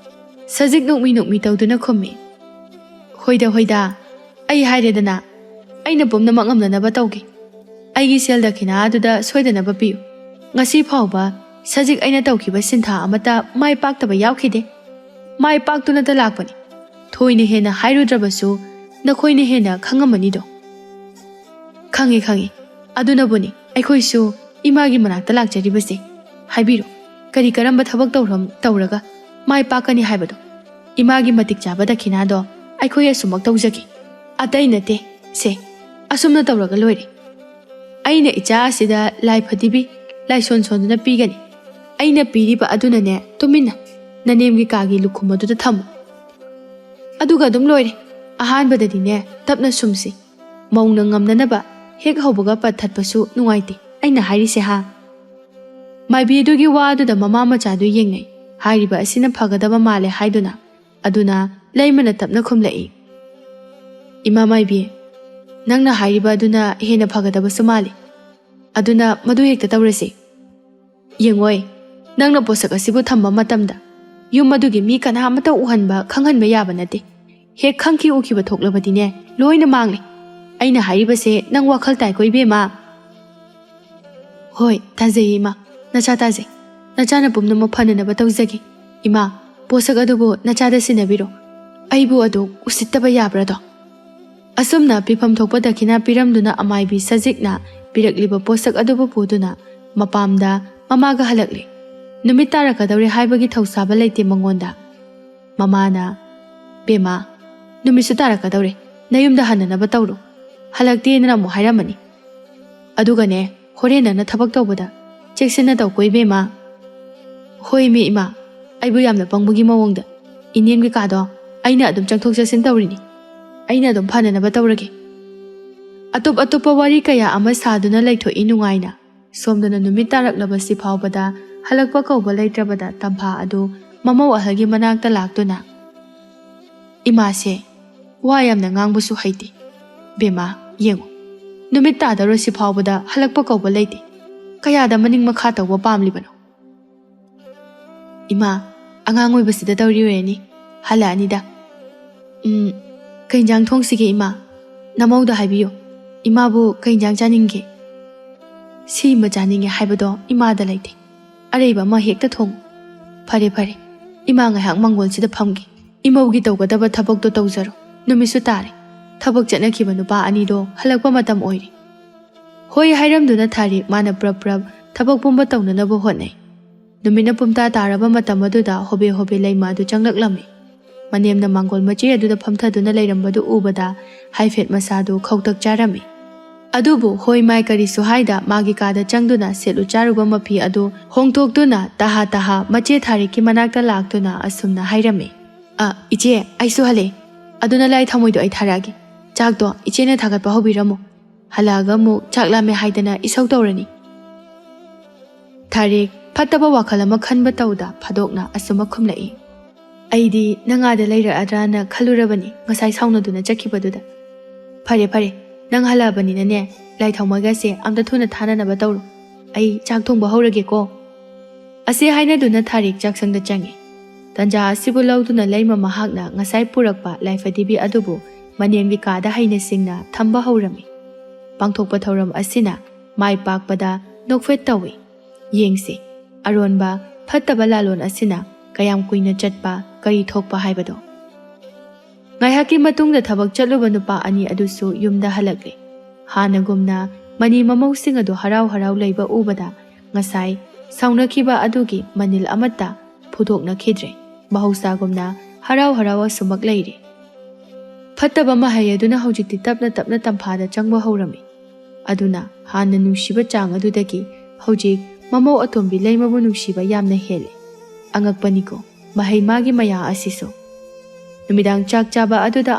ꯁꯖꯤꯛ ꯅꯣꯛꯃꯤ ꯇꯧꯗꯨꯅ ꯈꯨꯝꯃꯤ꯫ ꯍꯣꯏꯗ, ꯑꯩ ꯍꯥꯏꯔꯦꯗꯅ, ꯑꯩꯅ ꯄꯨꯝꯅꯃꯛ ꯉꯝꯅꯅꯕ ꯇꯧꯒꯦ꯫ ꯑꯩꯒꯤ ꯁꯦꯜ ꯗꯈꯤꯅꯥ ꯑꯗꯨꯗ ꯁꯣꯏꯗꯅꯕ ꯄꯤꯌꯨ꯫ ꯉꯁꯤ ꯐꯥꯎꯕ ꯁꯖꯤꯛ ꯑꯩꯅ ꯇꯧꯈꯤꯕ ꯁꯤꯟꯊꯥ ꯑꯃꯠꯇ ꯃꯥꯏ ꯄꯥꯛꯇꯕ ꯌꯥꯎꯈꯤꯗꯦ꯫ ꯃꯥꯏ ꯄꯥꯛꯇꯨꯅꯇ ꯂꯥꯛꯄꯅꯤ꯫ ꯊꯣꯏꯅ ꯍꯦꯟꯅ ꯍꯥꯏꯔꯨꯗ꯭ꯔꯕꯁꯨ ꯅꯈꯣꯏꯅ ꯍꯦꯟꯅ ꯈꯪꯉꯝꯃꯅꯤꯗꯣ꯫ ꯈꯪꯉꯤ, ꯑꯗꯨꯅꯕꯨꯅꯤ ꯑꯩꯈꯣꯏꯁꯨ ꯏꯃꯥꯒꯤ ꯃꯅꯥꯛꯇ ꯂꯥꯛꯆꯔꯤꯕꯁꯦ꯫ ꯍꯥꯏꯕꯤꯔꯣ, ꯀꯔꯝꯕ ꯊꯕꯛ ꯇꯧꯔꯒ ꯃꯥꯏ ꯄꯥꯛꯀꯅꯤ ꯍꯥꯏꯕꯗꯣ? ꯏꯃꯥꯒꯤ ꯃꯇꯤꯛ ꯆꯥꯕ ꯗꯈꯤꯅꯥꯗꯣ ꯑꯩꯈꯣꯏ ꯑꯁꯨꯃꯛ ꯇꯧꯖꯒꯦ꯫ ꯑꯇꯩ ꯅꯠꯇꯦ, ꯁꯦ ꯑꯁꯨꯝꯅ ꯇꯧꯔꯒ ꯂꯣꯏꯔꯦ꯫ ꯑꯩꯅ ꯏꯆꯥ ꯑꯁꯤꯗ ꯂꯥꯏ ꯐꯗꯤꯕꯤ ꯂꯥꯏꯁꯣꯟ ꯁꯣꯟꯗꯨꯅ ꯄꯤꯒꯅꯤ꯫ ꯑꯩꯅ ꯄꯤꯔꯤꯕ ꯑꯗꯨꯅꯅꯦ ꯇꯨꯃꯤꯟꯅ ꯅꯅꯦꯝꯒꯤ ꯀꯥꯒꯤ ꯂꯨꯈꯨꯝ ꯑꯗꯨꯗ ꯊꯝꯃꯨ꯫ ꯑꯗꯨꯒ ꯑꯗꯨꯝ ꯂꯣꯏꯔꯦ꯫ ꯑꯍꯥꯟꯕꯗꯗꯤꯅꯦ ꯇꯞꯅ ꯁꯨꯝꯁꯤ꯫ ꯃꯧꯅ ꯉꯝꯅꯅꯕ ꯍꯦꯛ ꯍꯧꯕꯒ ꯄꯠꯊꯠꯄꯁꯨ ꯅꯨꯡꯉꯥꯏꯇꯦ ꯑꯩꯅ ꯍꯥꯏꯔꯤꯁꯦ ꯍꯥ꯫ ꯃꯥꯏꯕꯤ ꯑꯗꯨꯒꯤ ꯋꯥ ꯑꯗꯨꯗ ꯃꯃꯥ ꯃꯆꯥꯗꯨ ꯌꯦꯡꯅꯩ꯫ ꯍꯥꯏꯔꯤꯕ ꯑꯁꯤꯅ ꯐꯒꯗꯕ ꯃꯥꯜꯂꯦ ꯍꯥꯏꯗꯨꯅ꯫ ꯑꯗꯨꯅ ꯂꯩꯃꯅ ꯇꯞꯅ ꯈꯨꯝꯂꯛꯏ꯫ ꯏꯃꯥ ꯃꯥꯏꯕꯤ, ꯅꯪꯅ ꯍꯥꯏꯔꯤꯕ ꯑꯗꯨꯅ ꯍꯦꯟꯅ ꯐꯒꯗꯕꯁꯨ ꯃꯥꯜꯂꯤ꯫ ꯑꯗꯨꯅ ꯃꯗꯨ ꯍꯦꯛꯇ ꯇꯧꯔꯁꯤ꯫ ꯌꯦꯡꯉꯣꯏ, ꯅꯪꯅ ꯄꯣꯠꯁꯛ ꯑꯁꯤꯕꯨ ꯊꯝꯕ ꯃꯇꯝꯗ ꯌꯨꯝ ꯑꯗꯨꯒꯤ ꯃꯤ ꯀꯅꯥꯃꯠꯇ ꯈꯪꯍꯟꯕ ꯌꯥꯕ ꯅꯠꯇꯦ꯫ ꯍꯦꯛ ꯎꯈꯤꯕ ꯊꯣꯛꯂꯕꯗꯤꯅꯦ ꯂꯣꯏꯅ ꯃꯥꯡꯂꯦ꯫ ꯑꯩꯅ ꯍꯥꯏꯔꯤꯕꯁꯦ ꯅꯪ ꯋꯥꯈꯜ ꯇꯥꯏꯀꯣ ꯏꯕꯦꯝꯃ? ꯍꯣꯏ, ꯇꯥꯖꯩ ꯏꯃꯥ, ꯅꯆꯥ ꯇꯥꯖꯩ꯫ ꯅꯆꯥꯅ ꯄꯨꯝꯅꯃꯛ ꯐꯅꯅꯕ ꯇꯧꯖꯒꯦ꯫ ꯏꯃꯥ, ꯄꯣꯠꯁꯛ ꯑꯗꯨꯕꯨ ꯅꯆꯥꯗ ꯁꯤꯟꯅꯕꯤꯔꯣ꯫ ꯑꯩꯕꯨ ꯑꯗꯨ ꯎꯁꯤꯠꯇꯕ ꯌꯥꯕ꯭ꯔꯥꯗꯣ? ꯑꯁꯨꯝꯅ ꯄꯤꯐꯝ ꯊꯣꯛꯄ ꯗꯈꯤꯅꯥ ꯄꯤꯔꯝꯗꯨꯅ ꯑꯃꯥꯏꯕꯤ ꯁꯖꯤꯛꯅ ꯄꯤꯔꯛꯂꯤꯕ ꯄꯣꯠꯁꯛ ꯑꯗꯨꯕꯨ ꯄꯨꯗꯨꯅ ꯃꯄꯥꯝꯗ ꯃꯃꯥꯒ ꯍꯜꯂꯛꯂꯦ꯫ ꯅꯨꯃꯤꯠ ꯇꯥꯔꯛꯀꯗꯧꯔꯦ ꯍꯥꯏꯕꯒꯤ ꯊꯧꯁꯥꯕ ꯂꯩꯇꯦ ꯃꯉꯣꯟꯗ꯫ ꯃꯃꯥꯅ, ꯕꯦꯝꯃ, ꯅꯨꯃꯤꯠꯁꯨ ꯇꯥꯔꯛꯀꯗꯧꯔꯦ, ꯅꯌꯨꯝꯗ ꯍꯟꯅꯅꯕ ꯇꯧꯔꯣ꯫ ꯍꯜꯂꯛꯇꯦꯅ ꯑꯃꯨꯛ ꯍꯥꯏꯔꯝꯃꯅꯤ꯫ ꯑꯗꯨꯒꯅꯦ, ꯍꯣꯔꯦꯟ ꯅꯪꯅ ꯊꯕꯛ ꯇꯧꯕꯗ ꯆꯦꯛꯁꯤꯟꯅ ꯇꯧꯀꯣ ꯏꯕꯦꯝꯃ꯫ ꯍꯣꯏꯃꯤ ꯏꯃꯥ, ꯑꯩꯕꯨ ꯌꯥꯝꯅ ꯄꯪꯕꯒꯤ ꯃꯑꯣꯡꯗ ꯏꯅꯦꯝꯒꯤ ꯀꯥꯗꯣ ꯑꯩꯅ ꯑꯗꯨꯝ ꯆꯪꯊꯣꯛ ꯆꯪꯁꯤꯟ ꯇꯧꯔꯤꯅꯤ꯫ ꯑꯩꯅ ꯑꯗꯨꯝ ꯐꯅꯅꯕ ꯇꯧꯔꯒꯦ꯫ ꯑꯇꯣꯞꯄ ꯋꯥꯔꯤ ꯀꯌꯥ ꯑꯃ ꯁꯥꯗꯨꯅ ꯂꯩꯊꯣꯛꯏ ꯅꯨꯡꯉꯥꯏꯅ꯫ ꯁꯣꯝꯗꯅ ꯅꯨꯃꯤꯠ ꯇꯥꯔꯛꯂꯕꯁꯤ ꯐꯥꯎꯕꯗ ꯍꯜꯂꯛꯄ ꯀꯧꯕ ꯂꯩꯇ꯭ꯔꯕꯗ ꯇꯝꯐꯥ ꯑꯗꯨ ꯃꯃꯧ ꯑꯍꯜꯒꯤ ꯃꯅꯥꯛꯇ ꯂꯥꯛꯇꯨꯅ, ꯏꯃꯥꯁꯦ ꯋꯥ ꯌꯥꯝꯅ ꯉꯥꯡꯕꯁꯨ ꯍꯩꯇꯦ꯫ ꯕꯦꯝꯃ, ꯌꯦꯡꯉꯨ, ꯅꯨꯃꯤꯠ ꯇꯥꯗꯧꯔꯁꯤ ꯐꯥꯎꯕꯗ ꯍꯜꯂꯛꯄ ꯀꯧꯕ ꯂꯩꯇꯦ ꯀꯌꯥꯗ ꯃꯅꯤꯡ ꯃꯈꯥ ꯇꯧꯕ ꯄꯥꯝꯂꯤꯕꯅꯣ ꯏꯃꯥ ꯑꯉꯥꯡ ꯑꯣꯏꯕꯁꯤꯗ ꯇꯧꯔꯤ ꯑꯣꯏꯔꯅꯤ ꯍꯜꯂꯛꯑꯅꯤꯗ ꯀꯩ ꯏꯟꯖꯥꯡ ꯊꯣꯡꯁꯤꯒꯦ ꯏꯃꯥ ꯅꯃꯧꯗ ꯍꯥꯏꯕꯤꯌꯨ ꯏꯃꯥꯕꯨ ꯀꯩ ꯏꯟꯖꯥꯡ ꯆꯥꯅꯤꯡꯒꯦ ꯁꯤꯃ ꯆꯥꯅꯤꯡꯉꯦ ꯍꯥꯏꯕꯗꯣ ꯏꯃꯥꯗ ꯂꯩꯇꯦ ꯑꯔꯩꯕ ꯑꯃ ꯍꯦꯛꯇ ꯊꯣꯡꯉꯨ ꯐꯔꯦ ꯐꯔꯦ ꯏꯃꯥ ꯉꯥꯏꯍꯥꯛ ꯃꯥꯡꯒꯣꯜꯁꯤꯗ ꯐꯝꯒꯦ ꯏꯃꯧꯒꯤ ꯇꯧꯒꯗꯕ ꯊꯕꯛꯇꯣ ꯇꯧꯖꯔꯣ ꯅꯨꯃꯤꯠꯁꯨ ꯇꯥꯔꯦ ꯊꯕꯛ ꯆꯠꯅꯈꯤꯕ ꯅꯨꯄꯥ ꯑꯅꯤꯗꯣ ꯍꯜꯂꯛꯄ ꯃꯇꯝ ꯑꯣꯏꯔꯦ ꯍꯣꯏ ꯍꯥꯏꯔꯝꯗꯨꯅ ꯊꯥꯔꯤꯛ ꯃꯥꯅ ꯄ꯭ꯔꯞ ꯊꯕꯛ ꯄꯨꯝꯕ ꯇꯧꯅꯅꯕ ꯍꯣꯠꯅꯩ ꯅꯨꯃꯤꯠꯅ ꯄꯨꯝꯇꯥ ꯇꯥꯔꯕ ꯃꯇꯝ ꯑꯗꯨꯗ ꯍꯣꯕꯦ ꯍꯣꯕꯦ ꯂꯩꯃ ꯑꯗꯨ ꯆꯪꯂꯛꯂꯝꯃꯤ ꯃꯅꯦꯝꯅ ꯃꯥꯡꯒꯣꯜ ꯃꯆꯦ ꯑꯗꯨꯗ ꯐꯝꯊꯗꯨꯅ ꯂꯩꯔꯝꯕꯗꯨ ꯎꯕꯗ ꯍꯥꯏꯐꯦꯠ ꯃꯁꯥꯗꯨ ꯈꯧꯇꯛ ꯆꯥꯔꯝꯃꯤ ꯑꯗꯨꯕꯨ ꯍꯣꯏ ꯃꯥꯏ ꯀꯔꯤꯁꯨ ꯍꯥꯏꯗ ꯃꯥꯒꯤ ꯀꯥꯗ ꯆꯪꯗꯨꯅ ꯁꯦꯠꯂꯨ ꯆꯥꯔꯨꯕ ꯃꯐꯤ ꯑꯗꯨ ꯍꯣꯡꯇꯣꯛꯇꯨꯅ ꯇꯍꯥ ꯃꯆꯦ ꯊꯥꯔꯤꯛꯀꯤ ꯃꯅꯥꯛꯇ ꯂꯥꯛꯇꯨꯅ ꯑꯁꯨꯝꯅ ꯍꯥꯏꯔꯝꯃꯤ ꯏꯆꯦ ꯑꯩꯁꯨ ꯍꯜꯂꯛꯑꯦ ꯑꯗꯨꯅ ꯂꯥꯏ ꯊꯃꯣꯏꯗꯣ ꯑꯩ ꯊꯥꯔꯛꯑꯒꯦ ꯆꯥꯛꯇꯣ ꯏꯆꯦꯅ ꯊꯥꯒꯠꯄ ꯍꯧꯕꯤꯔꯝꯃꯣ ꯍꯜꯂꯛꯑꯒ ꯑꯃꯨꯛ ꯆꯥꯛ ꯂꯥꯝꯃꯦ ꯍꯥꯏꯗꯅ ꯏꯁꯧ ꯇꯧꯔꯅꯤ ꯊꯥꯔꯤꯛ ꯐꯠꯇꯕ ꯋꯥꯈꯜ ꯑꯃ ꯈꯟꯕ ꯇꯧꯗ ꯐꯥꯗꯣꯛꯅ ꯑꯁꯨꯝ ꯈꯨꯝꯂꯛꯏ ꯑꯩꯗꯤ ꯅꯪ ꯑꯥꯗ ꯂꯩꯔꯛꯑꯗ꯭ꯔꯥꯅ ꯈꯜꯂꯨꯔꯕꯅꯤ ꯉꯁꯥꯏ ꯁꯥꯎꯅꯗꯨꯅ ꯆꯠꯈꯤꯕꯗꯨꯗ ꯐꯔꯦ ꯅꯪ ꯍꯜꯂꯛꯑꯕꯅꯤꯅꯅꯦ ꯂꯥꯏ ꯊꯥꯎꯃꯩꯒꯁꯦ ꯑꯝꯇ ꯊꯨꯅ ꯊꯥꯅꯅꯕ ꯇꯧꯔꯣ ꯑꯩ ꯆꯥꯛ ꯊꯣꯡꯕ ꯍꯧꯔꯒꯦꯀꯣ ꯑꯁꯤ ꯍꯥꯏꯅꯗꯨꯅ ꯊꯥꯔꯤꯛ ꯆꯥꯛꯁꯪꯗ ꯆꯪꯉꯤ ꯇꯟꯖꯥ ꯑꯁꯤꯕꯨ ꯂꯧꯗꯨꯅ ꯂꯩꯃ ꯃꯍꯥꯛꯅ ꯉꯁꯥꯏ ꯄꯨꯔꯛꯄ ꯂꯥꯏꯐꯗꯤꯕꯤ ꯑꯗꯨꯕꯨ ꯃꯅꯦꯝꯒꯤ ꯀꯥꯗ ꯍꯩꯅ ꯁꯤꯡꯅ ꯊꯝꯕ ꯍꯧꯔꯝꯃꯤ ꯄꯥꯡꯊꯣꯛꯄ ꯊꯧꯔꯝ ꯑꯁꯤꯅ ꯃꯥꯏ ꯄꯥꯛꯄꯗ ꯅꯣꯛꯐꯦꯠ ꯇꯧꯏ ꯌꯦꯡꯁꯤ ꯑꯔꯣꯟꯕ ꯐꯠꯇꯕ ꯂꯥꯂꯣꯟ ꯑꯁꯤꯅ ꯀꯌꯥꯝ ꯀꯨꯏꯅ ꯆꯠꯄ ꯀꯔꯤ ꯊꯣꯛꯄ ꯍꯥꯏꯕꯗꯣ ꯉꯥꯏꯍꯥꯛꯀꯤ ꯃꯇꯨꯡꯗ ꯊꯕꯛ ꯆꯠꯂꯨꯕ ꯅꯨꯄꯥ ꯑꯅꯤ ꯑꯗꯨꯁꯨ ꯌꯨꯝꯗ ꯍꯜꯂꯛꯂꯦ ꯍꯥꯟꯅꯒꯨꯝꯅ ꯃꯅꯤ ꯃꯃꯧꯁꯤꯡ ꯑꯗꯨ ꯍꯔꯥꯎ ꯂꯩꯕ ꯎꯕꯗ ꯉꯁꯥꯏ ꯁꯥꯎꯅꯈꯤꯕ ꯑꯗꯨꯒꯤ ꯃꯅꯤꯜ ꯑꯃꯠꯇ ꯐꯨꯗꯣꯛꯅꯈꯤꯗ꯭ꯔꯦ ꯃꯍꯧꯁꯥꯒꯨꯝꯅ ꯍꯔꯥꯎ ꯑꯁꯨꯃꯛ ꯂꯩꯔꯦ ꯐꯠꯇꯕ ꯃꯍꯩ ꯑꯗꯨꯅ ꯍꯧꯖꯤꯛꯇꯤ ꯇꯞꯅ ꯇꯝꯐꯥꯗ ꯆꯪꯕ ꯍꯧꯔꯝꯃꯤ ꯑꯗꯨꯅ ꯍꯥꯟꯅ ꯅꯨꯡꯁꯤꯕ ꯆꯥꯡ ꯑꯗꯨꯗꯒꯤ ꯍꯧꯖꯤꯛ ꯃꯃꯧ ꯑꯇꯣꯝꯕꯤ ꯂꯩꯃꯕꯨ ꯅꯨꯡꯁꯤꯕ ꯌꯥꯝꯅ ꯍꯦꯜꯂꯦ ꯑꯉꯛꯄꯅꯤꯀꯣ ꯃꯍꯩ ꯃꯥꯒꯤ ꯃꯌꯥ ꯑꯁꯤꯁꯨ ꯅꯨꯃꯤꯗꯥꯡ ꯆꯥꯛ ꯆꯥꯕ ꯑꯗꯨꯗ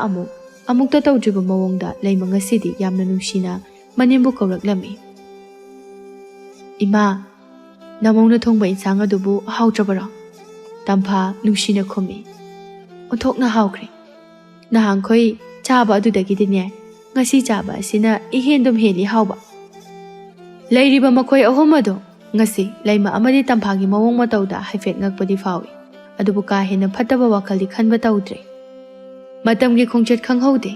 ꯑꯃꯨꯛꯇ ꯇꯧꯗ꯭ꯔꯤꯕ ꯃꯑꯣꯡꯗ ꯂꯩꯃ ꯉꯁꯤꯗꯤ ꯌꯥꯝꯅ ꯅꯨꯡꯁꯤꯅ ꯃꯅꯦꯝꯕꯨ ꯀꯧꯔꯛꯂꯝꯃꯤ ꯏꯃꯥ ꯅꯃꯧꯅ ꯊꯣꯡꯕ ꯏꯟꯁꯥꯡ ꯑꯗꯨꯕꯨ ꯍꯥꯎꯇ꯭ꯔꯕꯔꯣ ꯇꯝꯐꯥ ꯅꯨꯡꯁꯤꯅ ꯈꯨꯝꯃꯤ ꯑꯣꯟꯊꯣꯛꯅ ꯍꯥꯎꯈ꯭ꯔꯦ ꯅꯍꯥꯟꯈꯣꯏ ꯆꯥꯕ ꯑꯗꯨꯗꯒꯤꯗꯤꯅꯦ ꯉꯁꯤ ꯆꯥꯕ ꯑꯁꯤꯅ ꯏꯍꯦꯟꯗꯨꯝ ꯍꯦꯜꯂꯤ ꯍꯥꯎꯕ ꯂꯩꯔꯤꯕ ꯃꯈꯣꯏ ꯑꯍꯨꯝ ꯑꯗꯣ ꯉꯁꯤ ꯂꯩꯃ ꯑꯃꯗꯤ ꯇꯝꯐꯥꯒꯤ ꯃꯑꯣꯡ ꯃꯇꯧꯗ ꯍꯥꯏꯐꯦꯠ ꯉꯛꯄꯗꯤ ꯐꯥꯎꯏ ꯑꯗꯨꯕꯨ ꯀꯥ ꯍꯦꯟꯅ ꯐꯠꯇꯕ ꯋꯥꯈꯜꯗꯤ ꯈꯟꯕ ꯇꯧꯗ꯭ꯔꯦ ꯃꯇꯝꯒꯤ ꯈꯣꯡꯆꯠ ꯈꯪꯍꯧꯗꯦ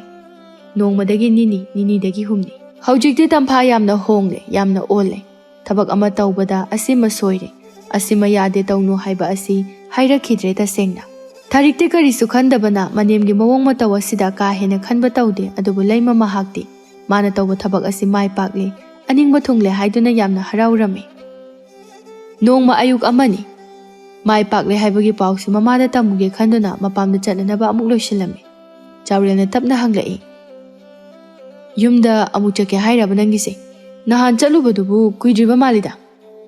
ꯅꯣꯡꯃꯗꯒꯤ ꯅꯤꯅꯤꯗꯒꯤ ꯍꯨꯝꯅꯤ ꯍꯧꯖꯤꯛꯇꯤ ꯇꯝꯐꯥ ꯌꯥꯝꯅ ꯍꯣꯡꯂꯦ ꯌꯥꯝꯅ ꯑꯣꯜꯂꯦ ꯊꯕꯛ ꯑꯃ ꯇꯧꯕꯗ ꯑꯁꯤꯃ ꯁꯣꯏꯔꯦ ꯑꯁꯤꯃ ꯌꯥꯗꯦ ꯇꯧꯅꯨ ꯍꯥꯏꯕ ꯑꯁꯤ ꯍꯥꯏꯔꯛꯈꯤꯗ꯭ꯔꯦ ꯇꯁꯦꯡꯅ ꯊꯥꯔꯤꯛꯇꯤ ꯀꯔꯤꯁꯨ ꯈꯟꯗꯕꯅ ꯃꯅꯦꯝꯒꯤ ꯃꯑꯣꯡ ꯃꯇꯧ ꯑꯁꯤꯗ ꯀꯥ ꯍꯦꯟꯅ ꯈꯟꯕ ꯇꯧꯗꯦ ꯑꯗꯨꯕꯨ ꯂꯩꯃ ꯃꯍꯥꯛꯇꯤ ꯃꯥꯅ ꯇꯧꯕ ꯊꯕꯛ ꯑꯁꯤ ꯃꯥꯏ ꯄꯥꯛꯂꯦ ꯑꯅꯤꯡꯕ ꯊꯨꯡꯂꯦ ꯍꯥꯏꯗꯨꯅ ꯌꯥꯝꯅ ꯍꯔꯥꯎꯔꯝꯃꯤ ꯅꯣꯡꯃ ꯑꯌꯨꯛ ꯑꯃꯅꯤ ꯃꯥꯏ ꯄꯥꯛꯂꯦ ꯍꯥꯏꯕꯒꯤ ꯄꯥꯎꯁꯤ ꯃꯃꯥꯗ ꯇꯝꯃꯨꯒꯦ ꯈꯟꯗꯨꯅ ꯃꯄꯥꯝꯗ ꯆꯠꯅꯅꯕ ꯑꯃꯨꯛ ꯂꯣꯏꯁꯤꯜꯂꯝꯃꯤ ꯆꯥꯎꯔꯦꯜꯅ ꯇꯞꯅ ꯍꯪꯂꯛꯏ ꯌꯨꯝꯗ ꯑꯃꯨꯛ ꯆꯠꯀꯦ ꯍꯥꯏꯔꯕ ꯅꯪꯒꯤꯁꯦ ꯅꯍꯥꯟ ꯆꯠꯂꯨꯕꯗꯨꯕꯨ ꯀꯨꯏꯗ꯭ꯔꯤꯕ ꯃꯥꯜꯂꯤꯗ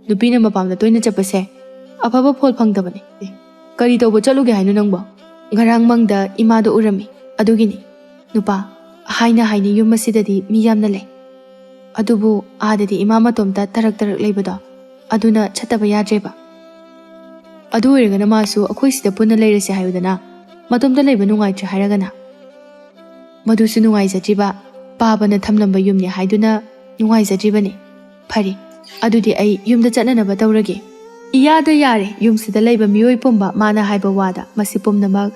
ꯅꯨꯄꯤꯅ ꯃꯄꯥꯝꯗ ꯇꯣꯏꯅ ꯆꯠꯄꯁꯦ ꯑꯐꯕ ꯐꯣꯜ ꯐꯪꯗꯕꯅꯤ ꯀꯔꯤ ꯇꯧꯕ ꯆꯠꯂꯨꯒꯦ ꯍꯥꯏꯅꯣ ꯅꯪꯕꯣ ꯉꯔꯥꯡ ꯃꯪꯗ ꯏꯃꯥꯗꯣ ꯎꯔꯝꯃꯤ ꯑꯗꯨꯒꯤꯅꯤ ꯅꯨꯄꯥ ꯍꯥꯏꯅ ꯌꯨꯝ ꯑꯁꯤꯗꯗꯤ ꯃꯤ ꯌꯥꯝꯅ ꯂꯩ ꯑꯗꯨꯕꯨ ꯑꯥꯗꯗꯤ ꯏꯃꯥ ꯃꯇꯣꯝꯇ ꯇꯔꯛ ꯂꯩꯕꯗꯣ ꯑꯗꯨꯅ ꯆꯠꯇꯕ ꯌꯥꯗ꯭ꯔꯦꯕ ꯑꯗꯨ ꯑꯣꯏꯔꯒꯅ ꯃꯥꯁꯨ ꯑꯩꯈꯣই ꯁꯤꯗ ꯄꯨꯟꯅ ꯂꯩꯔꯁꯦ ꯍꯥꯏꯌꯨꯗꯅ ꯃꯇꯣꯝꯇ ꯂꯩꯕ ꯅꯨꯡꯉꯥꯏꯇ꯭ꯔꯦ ꯍꯥꯏꯔꯒꯅ ꯃꯗꯨꯁꯨ ꯅꯨꯡꯉꯥꯏꯖꯗ꯭ꯔꯤꯕ ꯄꯥꯕꯅ ꯊꯝꯂꯝꯕ ꯌꯨꯝꯅꯤ ꯍꯥꯏꯗꯨꯅ ꯅꯨꯡꯉꯥꯏꯖꯗ꯭ꯔꯤꯕꯅꯤ ꯐꯔꯦ ꯑꯗꯨꯗꯤ ꯑꯩ ꯌꯨꯝꯗ ꯆꯠꯅꯅꯕ ꯇꯧꯔꯒꯦ ꯏꯌꯥꯗ ꯌꯥꯔꯦ ꯌꯨꯝꯁꯤꯗ ꯂꯩꯕ ꯃꯤꯑꯣꯏ ꯄꯨꯝꯕ ꯃꯥꯅ ꯍꯥꯏꯕ ꯋꯥꯗ ꯃꯁꯤ ꯄꯨꯝꯅꯃꯛ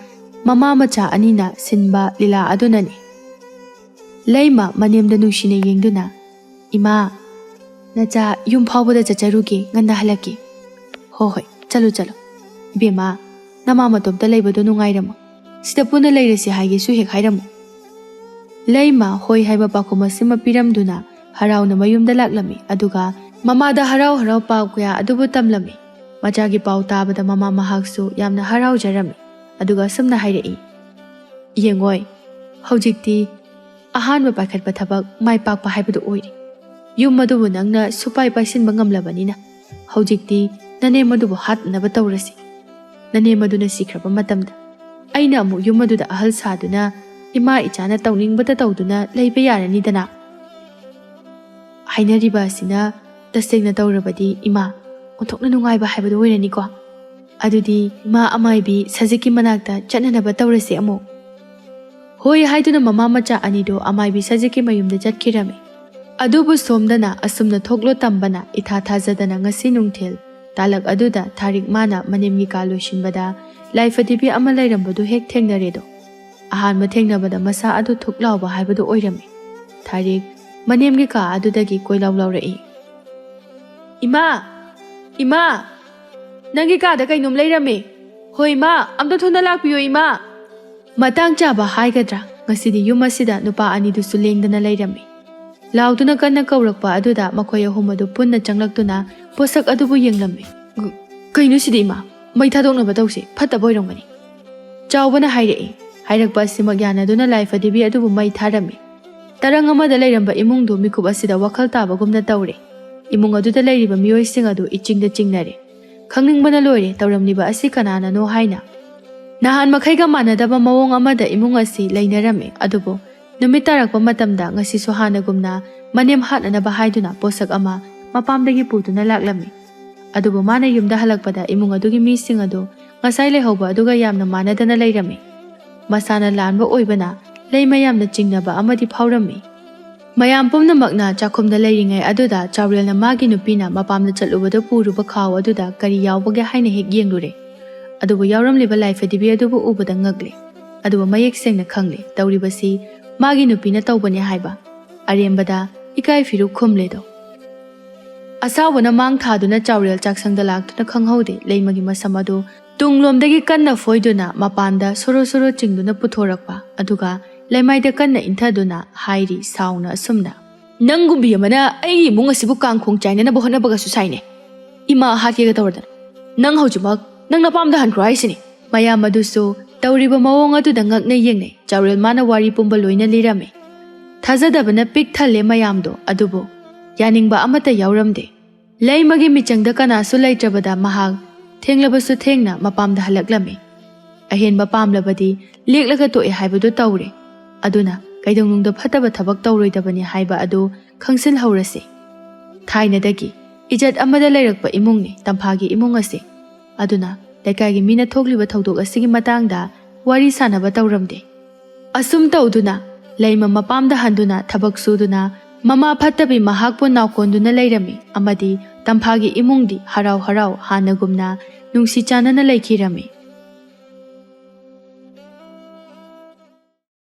ꯃꯃꯥ ꯃꯆꯥ ꯑꯅꯤꯅ ꯁꯤꯟꯕ ꯂꯤꯂꯥ ꯑꯗꯨꯅꯅꯤ ꯂꯩꯃ ꯃꯅꯦꯝꯗ ꯅꯨꯡꯁꯤꯅ ꯌꯦꯡꯗꯨꯅ ꯏꯃꯥ ꯅꯆꯥ ꯌꯨꯝ ꯐꯥꯎꯕꯗ ꯆꯠꯆꯔꯨꯒꯦ ꯉꯟꯅ ꯍꯜꯂꯛꯀꯦ ꯍꯣꯏ ꯆꯠꯂꯨ ꯏꯕꯦꯝꯃ ꯅꯃꯥ ꯃꯇꯣꯝꯇ ꯂꯩꯕꯗꯣ ꯅꯨꯡꯉꯥꯏꯔꯝꯃꯣ ꯁꯤꯗ ꯄꯨꯟꯅ ꯂꯩꯔꯁꯤ ꯍꯥꯏꯒꯦꯁꯨ ꯍꯦꯛ ꯍꯥꯏꯔꯝꯃꯣ ꯂꯩꯃ ꯍꯣꯏ ꯍꯥꯏꯕ ꯄꯥꯎꯈꯨꯝ ꯑꯁꯤꯃ ꯄꯤꯔꯝꯗꯨꯅ ꯍꯔꯥꯎꯅ ꯃꯌꯨꯝꯗ ꯂꯥꯛꯂꯝꯃꯤ ꯑꯗꯨꯒ ꯃꯃꯥꯗ ꯍꯔꯥꯎ ꯄꯥꯎ ꯀꯌా ꯑꯗꯨꯕꯨ ꯇꯝꯂꯝꯃꯤ ꯃꯆꯥꯒꯤ ꯄꯥꯎ ꯇꯥꯕꯗ ꯃꯃꯥ ꯃꯍꯥꯛꯁꯨ ꯌꯥꯝꯅ ꯍꯔꯥꯎꯖꯔꯝꯃꯤ ꯑꯗꯨꯒ ꯑꯁꯨꯝꯅ ꯍꯥꯏꯔꯛꯏ ꯌꯦꯡꯉꯣꯏ ꯍꯧꯖꯤꯛꯇꯤ ꯑꯍꯥꯟꯕ ꯄꯥꯏꯈꯠꯄ ꯊꯕꯛ ꯃꯥꯏ ꯄꯥꯛꯄ ꯍꯥꯏꯕꯗꯨ ꯑꯣꯏꯔꯦ ꯌꯨꯝ ꯑꯗꯨꯕꯨ ꯅꯪꯅ ꯁꯨꯄꯥꯏ ꯄꯥꯏꯁꯤꯟꯕ ꯉꯝꯂꯕꯅꯤꯅ ꯍꯧꯖꯤꯛꯇꯤ ꯅꯅꯦꯝ ꯑꯗꯨꯕꯨ ꯍꯥꯠꯅꯕ ꯇꯧꯔꯁꯤ ꯅꯅꯦꯝ ꯑꯗꯨꯅ ꯁꯤꯈ꯭ꯔꯕ ꯃꯇꯝꯗ ꯑꯩꯅ ꯑꯃꯨꯛ ꯌꯨꯝ ꯑꯗꯨꯗ ꯑꯍꯜ ꯁꯥꯗꯨꯅ ꯏꯃꯥ ꯏꯆꯥꯅ ꯇꯧꯅꯤꯡꯕꯇ ꯇꯧꯗꯨꯅ ꯂꯩꯕ ꯌꯥꯔꯅꯤꯗꯅ ꯍꯥꯏꯅꯔꯤꯕ ꯑꯁꯤꯅ ꯇꯁꯦꯡꯅ ꯇꯧꯔꯕꯗꯤ ꯏꯃꯥ ꯑꯣꯟꯊꯣꯛꯅ ꯅꯨꯡꯉꯥꯏꯕ ꯍꯥꯏꯕꯗꯨ ꯑꯣꯏꯔꯅꯤꯀꯣ ꯑꯗꯨꯗꯤ ꯏꯃꯥ ꯑꯃꯥꯏꯕꯤ ꯁꯖꯤꯛꯀꯤ ꯃꯅꯥꯛꯇ ꯆꯠꯅꯅꯕ ꯇꯧꯔꯁꯤ ꯑꯃꯨꯛ ꯍꯣꯏ ꯍꯥꯏꯗꯨꯅ ꯃꯃꯥ ꯃꯆꯥ ꯑꯅꯤꯗꯣ ꯑꯃꯥꯏꯕꯤ ꯁꯖꯤꯛꯀꯤ ꯃꯌꯨꯝꯗ ꯆꯠꯈꯤꯔꯝꯃꯤ ꯑꯗꯨꯕꯨ ꯁꯣꯝꯗꯅ ꯑꯁꯨꯝꯅ ꯊꯣꯛꯂꯣ ꯇꯝꯕꯅ ꯏꯊꯥ ꯊꯥꯖꯗꯅ ꯉꯁꯤ ꯅꯨꯡꯊꯤꯜ ꯇꯥꯂꯛ ꯑꯗꯨꯗ ꯊꯥꯔꯤꯛ ꯃꯥꯅ ꯃꯅꯦꯝꯒꯤ ꯀꯥ ꯂꯣꯏꯁꯤꯟꯕꯗ ꯂꯥꯏꯐꯗꯤꯕꯤ ꯑꯃ ꯂꯩꯔꯝꯕꯗꯨ ꯍꯦꯛ ꯊꯦꯡꯅꯔꯦꯗꯣ꯫ ꯑꯍꯥꯟꯕ ꯊꯦꯡꯅꯕꯗ ꯃꯁꯥ ꯑꯗꯨ ꯊꯨꯛ ꯂꯥꯎꯕ ꯍꯥꯏꯕꯗꯨ ꯑꯣꯏꯔꯝꯃꯤ꯫ ꯊꯥꯔꯤꯛ ꯃꯅꯦꯝꯒꯤ ꯀꯥ ꯑꯗꯨꯗꯒꯤ ꯀꯣꯏꯂꯥꯎ ꯂꯥꯎꯔꯛꯏ꯫ ꯏꯃꯥ! ꯏꯃꯥ! ꯅꯪꯒꯤ ꯀꯥꯗ ꯀꯩꯅꯣꯝ ꯂꯩꯔꯝꯃꯦ꯫ ꯍꯣꯏ ꯏꯃꯥ, ꯑꯝꯇ ꯊꯨꯅ ꯂꯥꯛꯄꯤꯌꯣ ꯏꯃꯥ꯫ ꯃꯇꯥꯡ ꯆꯥꯕ ꯍꯥꯏꯒꯗ꯭ꯔꯥ, ꯉꯁꯤꯗꯤ ꯌꯨꯝ ꯑꯁꯤꯗ ꯅꯨꯄꯥ ꯑꯅꯤꯗꯨꯁꯨ ꯂꯦꯡꯗꯅ ꯂꯩꯔꯝꯃꯤ꯫ ꯂꯥꯎꯗꯨꯅ ꯀꯟꯅ ꯀꯧꯔꯛꯄ ꯑꯗꯨꯗ ꯃꯈꯣꯏ ꯑꯍꯨꯝ ꯑꯗꯨ ꯄꯨꯟꯅ ꯆꯪꯂꯛꯇꯨꯅ ꯄꯣꯠꯁꯛ ꯑꯗꯨꯕꯨ ꯌꯦꯡꯂꯝꯃꯤ꯫ ꯀꯩꯅꯣ ꯁꯤꯗꯤ ꯏꯃꯥ? ꯃꯩ ꯊꯥꯗꯣꯛꯅꯕ ꯇꯧꯁꯦ, ꯐꯠꯇꯕ ꯑꯣꯏꯔꯝꯒꯅꯤ꯫ ꯆꯥꯎꯕꯅ ꯍꯥꯏꯔꯛꯏ꯫ ꯍꯥꯏꯔꯛꯄ ꯑꯁꯤꯃꯛ ꯌꯥꯅꯗꯨꯅ ꯂꯥꯏꯐꯗꯤꯕꯤ ꯑꯗꯨꯕꯨ ꯃꯩ ꯊꯥꯔꯝꯃꯤ꯫ ꯇꯔꯪ ꯑꯃꯗ ꯂꯩꯔꯝꯕ ꯏꯃꯨꯡꯗꯨ ꯃꯤꯀꯨꯞ ꯑꯁꯤꯗ ꯋꯥꯈꯜ ꯇꯥꯕꯒꯨꯝꯅ ꯇꯧꯔꯦ꯫ ꯏꯃꯨꯡ ꯑꯗꯨꯗ ꯂꯩꯔꯤꯕ ꯃꯤꯑꯣꯏꯁꯤꯡ ꯑꯗꯨ ꯏꯆꯤꯡꯗ ꯆꯤꯡꯅꯔꯦ꯫ ꯈꯪꯅꯤꯡꯕꯅ ꯂꯣꯏꯔꯦ ꯇꯧꯔꯝꯂꯤꯕ ꯑꯁꯤ ꯀꯅꯥꯅꯅꯣ ꯍꯥꯏꯅ꯫ ꯅꯍꯥꯟ ꯃꯈꯩꯒ ꯃꯥꯟꯅꯗꯕ ꯃꯑꯣꯡ ꯑꯃꯗ ꯏꯃꯨꯡ ꯑꯁꯤ ꯂꯩꯅꯔꯝꯃꯤ꯫ ꯑꯗꯨꯕꯨ ꯅꯨꯃꯤꯠ ꯇꯥꯔꯛꯄ ꯃꯇꯝꯗ ꯉꯁꯤꯁꯨ ꯍꯥꯟꯅꯒꯨꯝꯅ ꯃꯅꯦꯝ ꯍꯥꯠꯅꯅꯕ ꯍꯥꯏꯗꯨꯅ ꯄꯣꯠꯁꯛ ꯑꯃ ꯃꯄꯥꯝꯗꯒꯤ ꯄꯨꯗꯨꯅ ꯂꯥꯛꯂꯝꯃꯤ꯫ ꯑꯗꯨꯕꯨ ꯃꯥꯅ ꯌꯨꯝꯗ ꯍꯜꯂꯛꯄꯗ ꯏꯃꯨꯡ ꯑꯗꯨꯒꯤ ꯃꯤꯁꯤꯡ ꯑꯗꯨ ꯉꯁꯥꯏ ꯂꯩꯍꯧꯕ ꯑꯗꯨꯒ ꯌꯥꯝꯅ ꯃꯥꯟꯅꯗꯅ ꯂꯩꯔꯝꯃꯤ꯫ ꯃꯁꯥꯅ ꯂꯥꯟꯕ ꯑꯣꯏꯕꯅ ꯂꯩ ꯃꯌꯥꯝꯅ ꯆꯤꯡꯅꯕ ꯑꯃꯗꯤ ꯐꯥꯎꯔꯝꯃꯤ꯫ ꯃꯌꯥꯝ ꯄꯨꯝꯅꯃꯛꯅ ꯆꯥꯛꯈꯨꯝꯗ ꯂꯩꯔꯤꯉꯩ ꯑꯗꯨꯗ ꯆꯥꯎꯔꯦꯜꯅ ꯃꯥꯒꯤ ꯅꯨꯄꯤꯅ ꯃꯄꯥꯝꯗ ꯆꯠꯂꯨꯕꯗ ꯄꯨꯔꯨꯕ ꯈꯥꯎ ꯑꯗꯨꯗ ꯀꯔꯤ ꯌꯥꯎꯕꯒꯦ ꯍꯥꯏꯅ ꯍꯦꯛ ꯌꯦꯡꯂꯨꯔꯦ꯫ ꯑꯗꯨꯕꯨ ꯌꯥꯎꯔꯝꯂꯤꯕ ꯂꯥꯏꯐꯗꯤꯕꯤ ꯑꯗꯨꯕꯨ ꯎꯕꯗ ꯉꯛꯂꯦ꯫ ꯑꯗꯨꯕꯨ ꯃꯌꯦꯛ ꯁꯦꯡꯅ ꯈꯪꯂꯦ ꯇꯧꯔꯤꯕꯁꯤ ꯃꯥꯒꯤ ꯅꯨꯄꯤꯅ ꯇꯧꯕꯅꯦ ꯍꯥꯏꯕ꯫ ꯑꯔꯦꯝꯕꯗ ꯏꯀꯥꯏ ꯐꯤꯔꯨꯛ ꯈꯨꯝꯂꯦꯗꯣ꯫ ꯑꯁꯥꯎꯕꯅ ꯃꯥꯡ ꯊꯥꯗꯨꯅ ꯆꯥꯎꯔꯦꯜ ꯆꯥꯛꯁꯪꯗ ꯂꯥꯛꯇꯨꯅ ꯈꯪꯍꯧꯗꯦ ꯂꯩꯃꯒꯤ ꯃꯁꯝ ꯑꯗꯨ ꯇꯨꯡꯂꯣꯝꯗꯒꯤ ꯀꯟꯅ ꯐꯣꯏꯗꯨꯅ ꯃꯄꯥꯟꯗ ꯁꯣꯔꯣ ꯁꯣꯔꯣ ꯆꯤꯡꯗꯨꯅ ꯄꯨꯊꯣꯔꯛꯄ ꯑꯗꯨꯒ ꯂꯩꯃꯥꯏꯗ ꯀꯟꯅ ꯏꯟꯊꯗꯨꯅ ꯍꯥꯏꯔꯤ ꯁꯥꯎꯅ ꯑꯁꯨꯝꯅ: ꯅꯪꯒꯨꯝꯕꯤ ꯑꯃꯅ ꯑꯩꯒꯤ ꯏꯃꯨꯡ ꯑꯁꯤꯕꯨ ꯀꯥꯡꯈꯣꯡ ꯆꯥꯏꯅꯅꯕ ꯍꯣꯠꯅꯕꯒꯁꯨ ꯁꯥꯏꯅꯦ꯫ ꯏꯃꯥ ꯍꯥꯠꯀꯦꯒ ꯇꯧꯔꯗꯅ ꯅꯪ ꯍꯧꯖꯤꯛꯃꯛ ꯅꯪ ꯅꯄꯥꯝꯗ ꯍꯟꯈ꯭ꯔꯣ ꯍꯥꯏꯁꯤꯅꯤ꯫ ꯃꯌꯥꯝ ꯑꯗꯨꯁꯨ ꯇꯧꯔꯤꯕ ꯃꯑꯣꯡ ꯑꯗꯨꯗ ꯉꯛꯅ ꯌꯦꯡꯅꯩ꯫ ꯆꯥꯎꯔꯦꯜ ꯃꯥꯅ ꯋꯥꯔꯤ ꯄꯨꯝꯕ ꯂꯣꯏꯅ ꯂꯤꯔꯝꯃꯤ꯫ ꯊꯥꯖꯗꯕꯅ ꯄꯤꯛ ꯊꯜꯂꯦ ꯃꯌꯥꯝꯗꯣ꯫ ꯑꯗꯨꯕꯨ ꯌꯥꯅꯤꯡꯕ ꯑꯃꯠꯇ ꯌꯥꯎꯔꯝꯗꯦ꯫ ꯂꯩꯃꯒꯤ ꯃꯤꯆꯪꯗ ꯀꯅꯥꯁꯨ ꯂꯩꯇ꯭ꯔꯕꯗ ꯃꯍꯥꯛ ꯊꯦꯡꯂꯕꯁꯨ ꯊꯦꯡꯅ ꯃꯄꯥꯝꯗ ꯍꯜꯂꯛꯂꯝꯃꯤ꯫ ꯑꯍꯦꯟꯕ ꯄꯥꯝꯂꯕꯗꯤ ꯂꯦꯛꯂꯒ ꯇꯣꯛꯑꯦ ꯍꯥꯏꯕꯗꯨ ꯇꯧꯔꯦ꯫ ꯑꯗꯨꯅ ꯀꯩꯗꯧꯅꯨꯡꯗ ꯐꯠꯇꯕ ꯊꯕꯛ ꯇꯧꯔꯣꯏꯗꯕꯅꯤ ꯍꯥꯏꯕ ꯑꯗꯨ ꯈꯪꯁꯤꯜꯍꯧꯔꯁꯤ꯫ ꯊꯥꯏꯅꯗꯒꯤ ꯏꯖꯠ ꯑꯃꯗ ꯂꯩꯔꯛꯄ ꯏꯃꯨꯡꯅꯤ ꯇꯝꯐꯥꯒꯤ ꯏꯃꯨꯡ ꯑꯁꯤ꯫ ꯑꯗꯨꯅ ꯂꯩꯀꯥꯏꯒꯤ ꯃꯤꯅ ꯊꯣꯛꯂꯤꯕ ꯊꯧꯗꯣꯛ ꯑꯁꯤꯒꯤ ꯃꯇꯥꯡꯗ ꯋꯥꯔꯤ ꯁꯥꯅꯕ ꯇꯧꯔꯝꯗꯦ꯫ ꯑꯁꯨꯝ ꯇꯧꯗꯨꯅ ꯂꯩꯃ ꯃꯄꯥꯝꯗ ꯍꯟꯗꯨꯅ ꯊꯕꯛ ꯁꯨꯗꯨꯅ ꯃꯃꯥ ꯐꯠꯇꯕꯤ ꯃꯍꯥꯛꯄꯨ ꯅꯥꯎꯀꯣꯟꯗꯨꯅ ꯂꯩꯔꯝꯃꯤ꯫ ꯑꯃꯗꯤ ꯇꯝꯐꯥꯒꯤ ꯏꯃꯨꯡꯗꯤ ꯍꯔꯥꯎ ꯍꯔꯥꯎ ꯍꯥꯟꯅꯒꯨꯝꯅ ꯅꯨꯡꯁꯤ ꯆꯥꯟꯅꯅ ꯂꯩꯈꯤꯔꯝꯃꯤ꯫